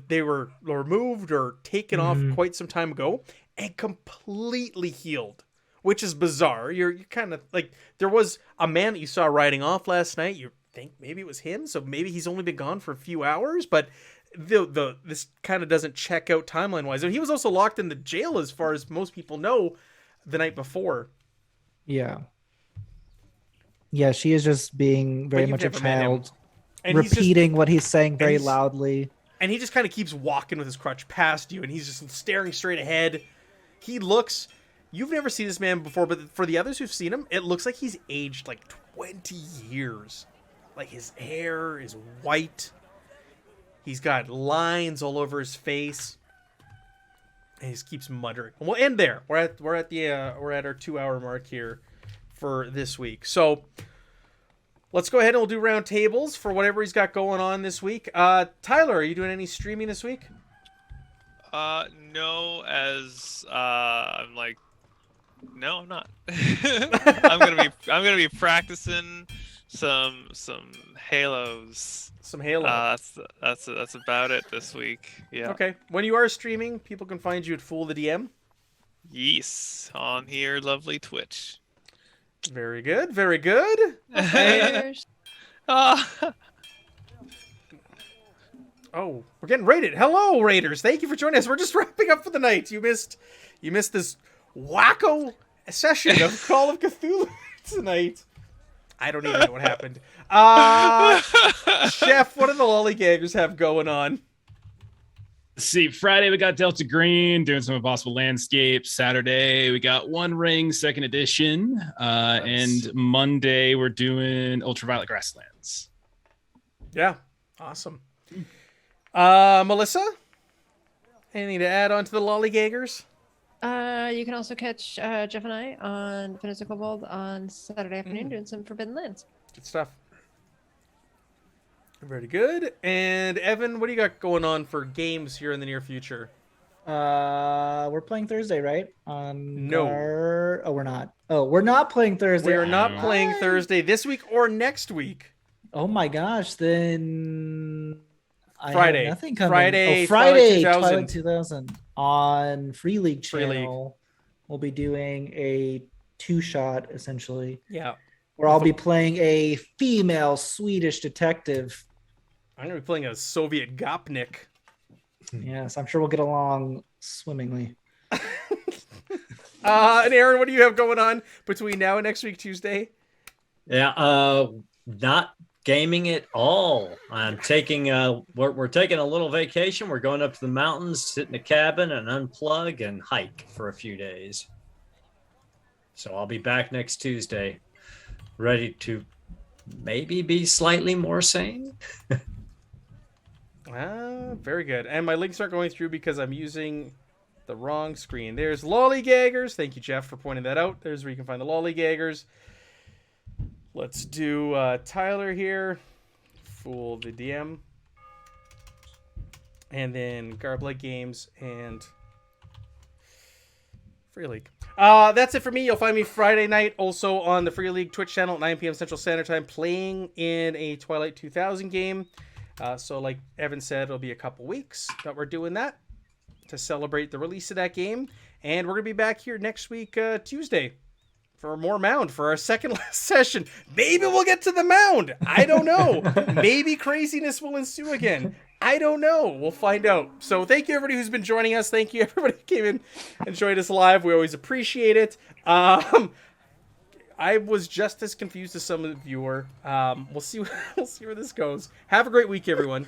they were removed or taken off quite some time ago. and completely healed, which is bizarre. You're kind of like, there was a man that you saw riding off last night. You think maybe it was him, so maybe he's only been gone for a few hours, but this kind of doesn't check out timeline wise. And he was also locked in the jail, as far as most people know, the night before. Yeah. Yeah, she is just being very much a child, and repeating what he's saying very loudly. And he just kind of keeps walking with his crutch past you, and he's just staring straight ahead. He looks... You've never seen this man before, but for the others who've seen him, it looks like he's aged like 20 years. Like, his hair is white. He's got lines all over his face. And he just keeps muttering. And we'll end there. We're at our 2-hour mark here for this week. So let's go ahead and we'll do round tables for whatever he's got going on this week. Tyler, are you doing any streaming this week? No, as I'm like, no, I'm not. I'm gonna be practicing some Halos. Some Halo. That's about it this week. Yeah. Okay. When you are streaming, people can find you at FoolTheDM. Yes, on here, lovely Twitch. Very good. Very good. Raiders. Oh, we're getting raided. Hello, Raiders. Thank you for joining us. We're just wrapping up for the night. You missed this wacko session of Call of Cthulhu tonight. I don't even know what happened. Chef, what do the lollygaggers have going on? Let's see, Friday we got Delta Green doing some Impossible Landscapes. Saturday we got One Ring 2nd edition. And Monday we're doing Ultraviolet Grasslands. Yeah, awesome. Melissa, anything to add on to the lollygaggers? You can also catch Jeff and I on Peninsula Kobold on Saturday afternoon doing some Forbidden Lands. Good stuff. Very good. And Evan, what do you got going on for games here in the near future? We're playing Thursday, right? No. We're not. Oh, we're not playing Thursday. We are not playing Thursday this week or next week. Oh my gosh, then Friday. I have nothing coming. Friday, Friday, Twilight 2000 on Free League channel. Free League. We'll be doing a 2-shot essentially. Yeah. Where I'll be playing a female Swedish detective. I'm going to be playing a Soviet Gopnik. Yes, I'm sure we'll get along swimmingly. And Aaron, what do you have going on between now and next week, Tuesday? Yeah, not gaming at all. I'm taking we're taking a little vacation. We're going up to the mountains, sit in a cabin and unplug and hike for a few days. So I'll be back next Tuesday, ready to maybe be slightly more sane. Very good. And my links aren't going through because I'm using the wrong screen. There's lollygaggers. Thank you, Jeff, for pointing that out. There's where you can find the lollygaggers. Let's do Tyler here. FoolTheDM. And then Garbleg Games and Free League. That's it for me. You'll find me Friday night also on the Free League Twitch channel at 9 p.m. Central Standard Time playing in a Twilight 2000 game. So like Evan said, it'll be a couple weeks that we're doing that to celebrate the release of that game. And we're going to be back here next week, Tuesday, for more Mound for our second last session. Maybe we'll get to the Mound. I don't know. Maybe craziness will ensue again. I don't know. We'll find out. So thank you, everybody who's been joining us. Thank you, everybody who came in and joined us live. We always appreciate it. I was just as confused as some of you were. We'll see where this goes. Have a great week, everyone.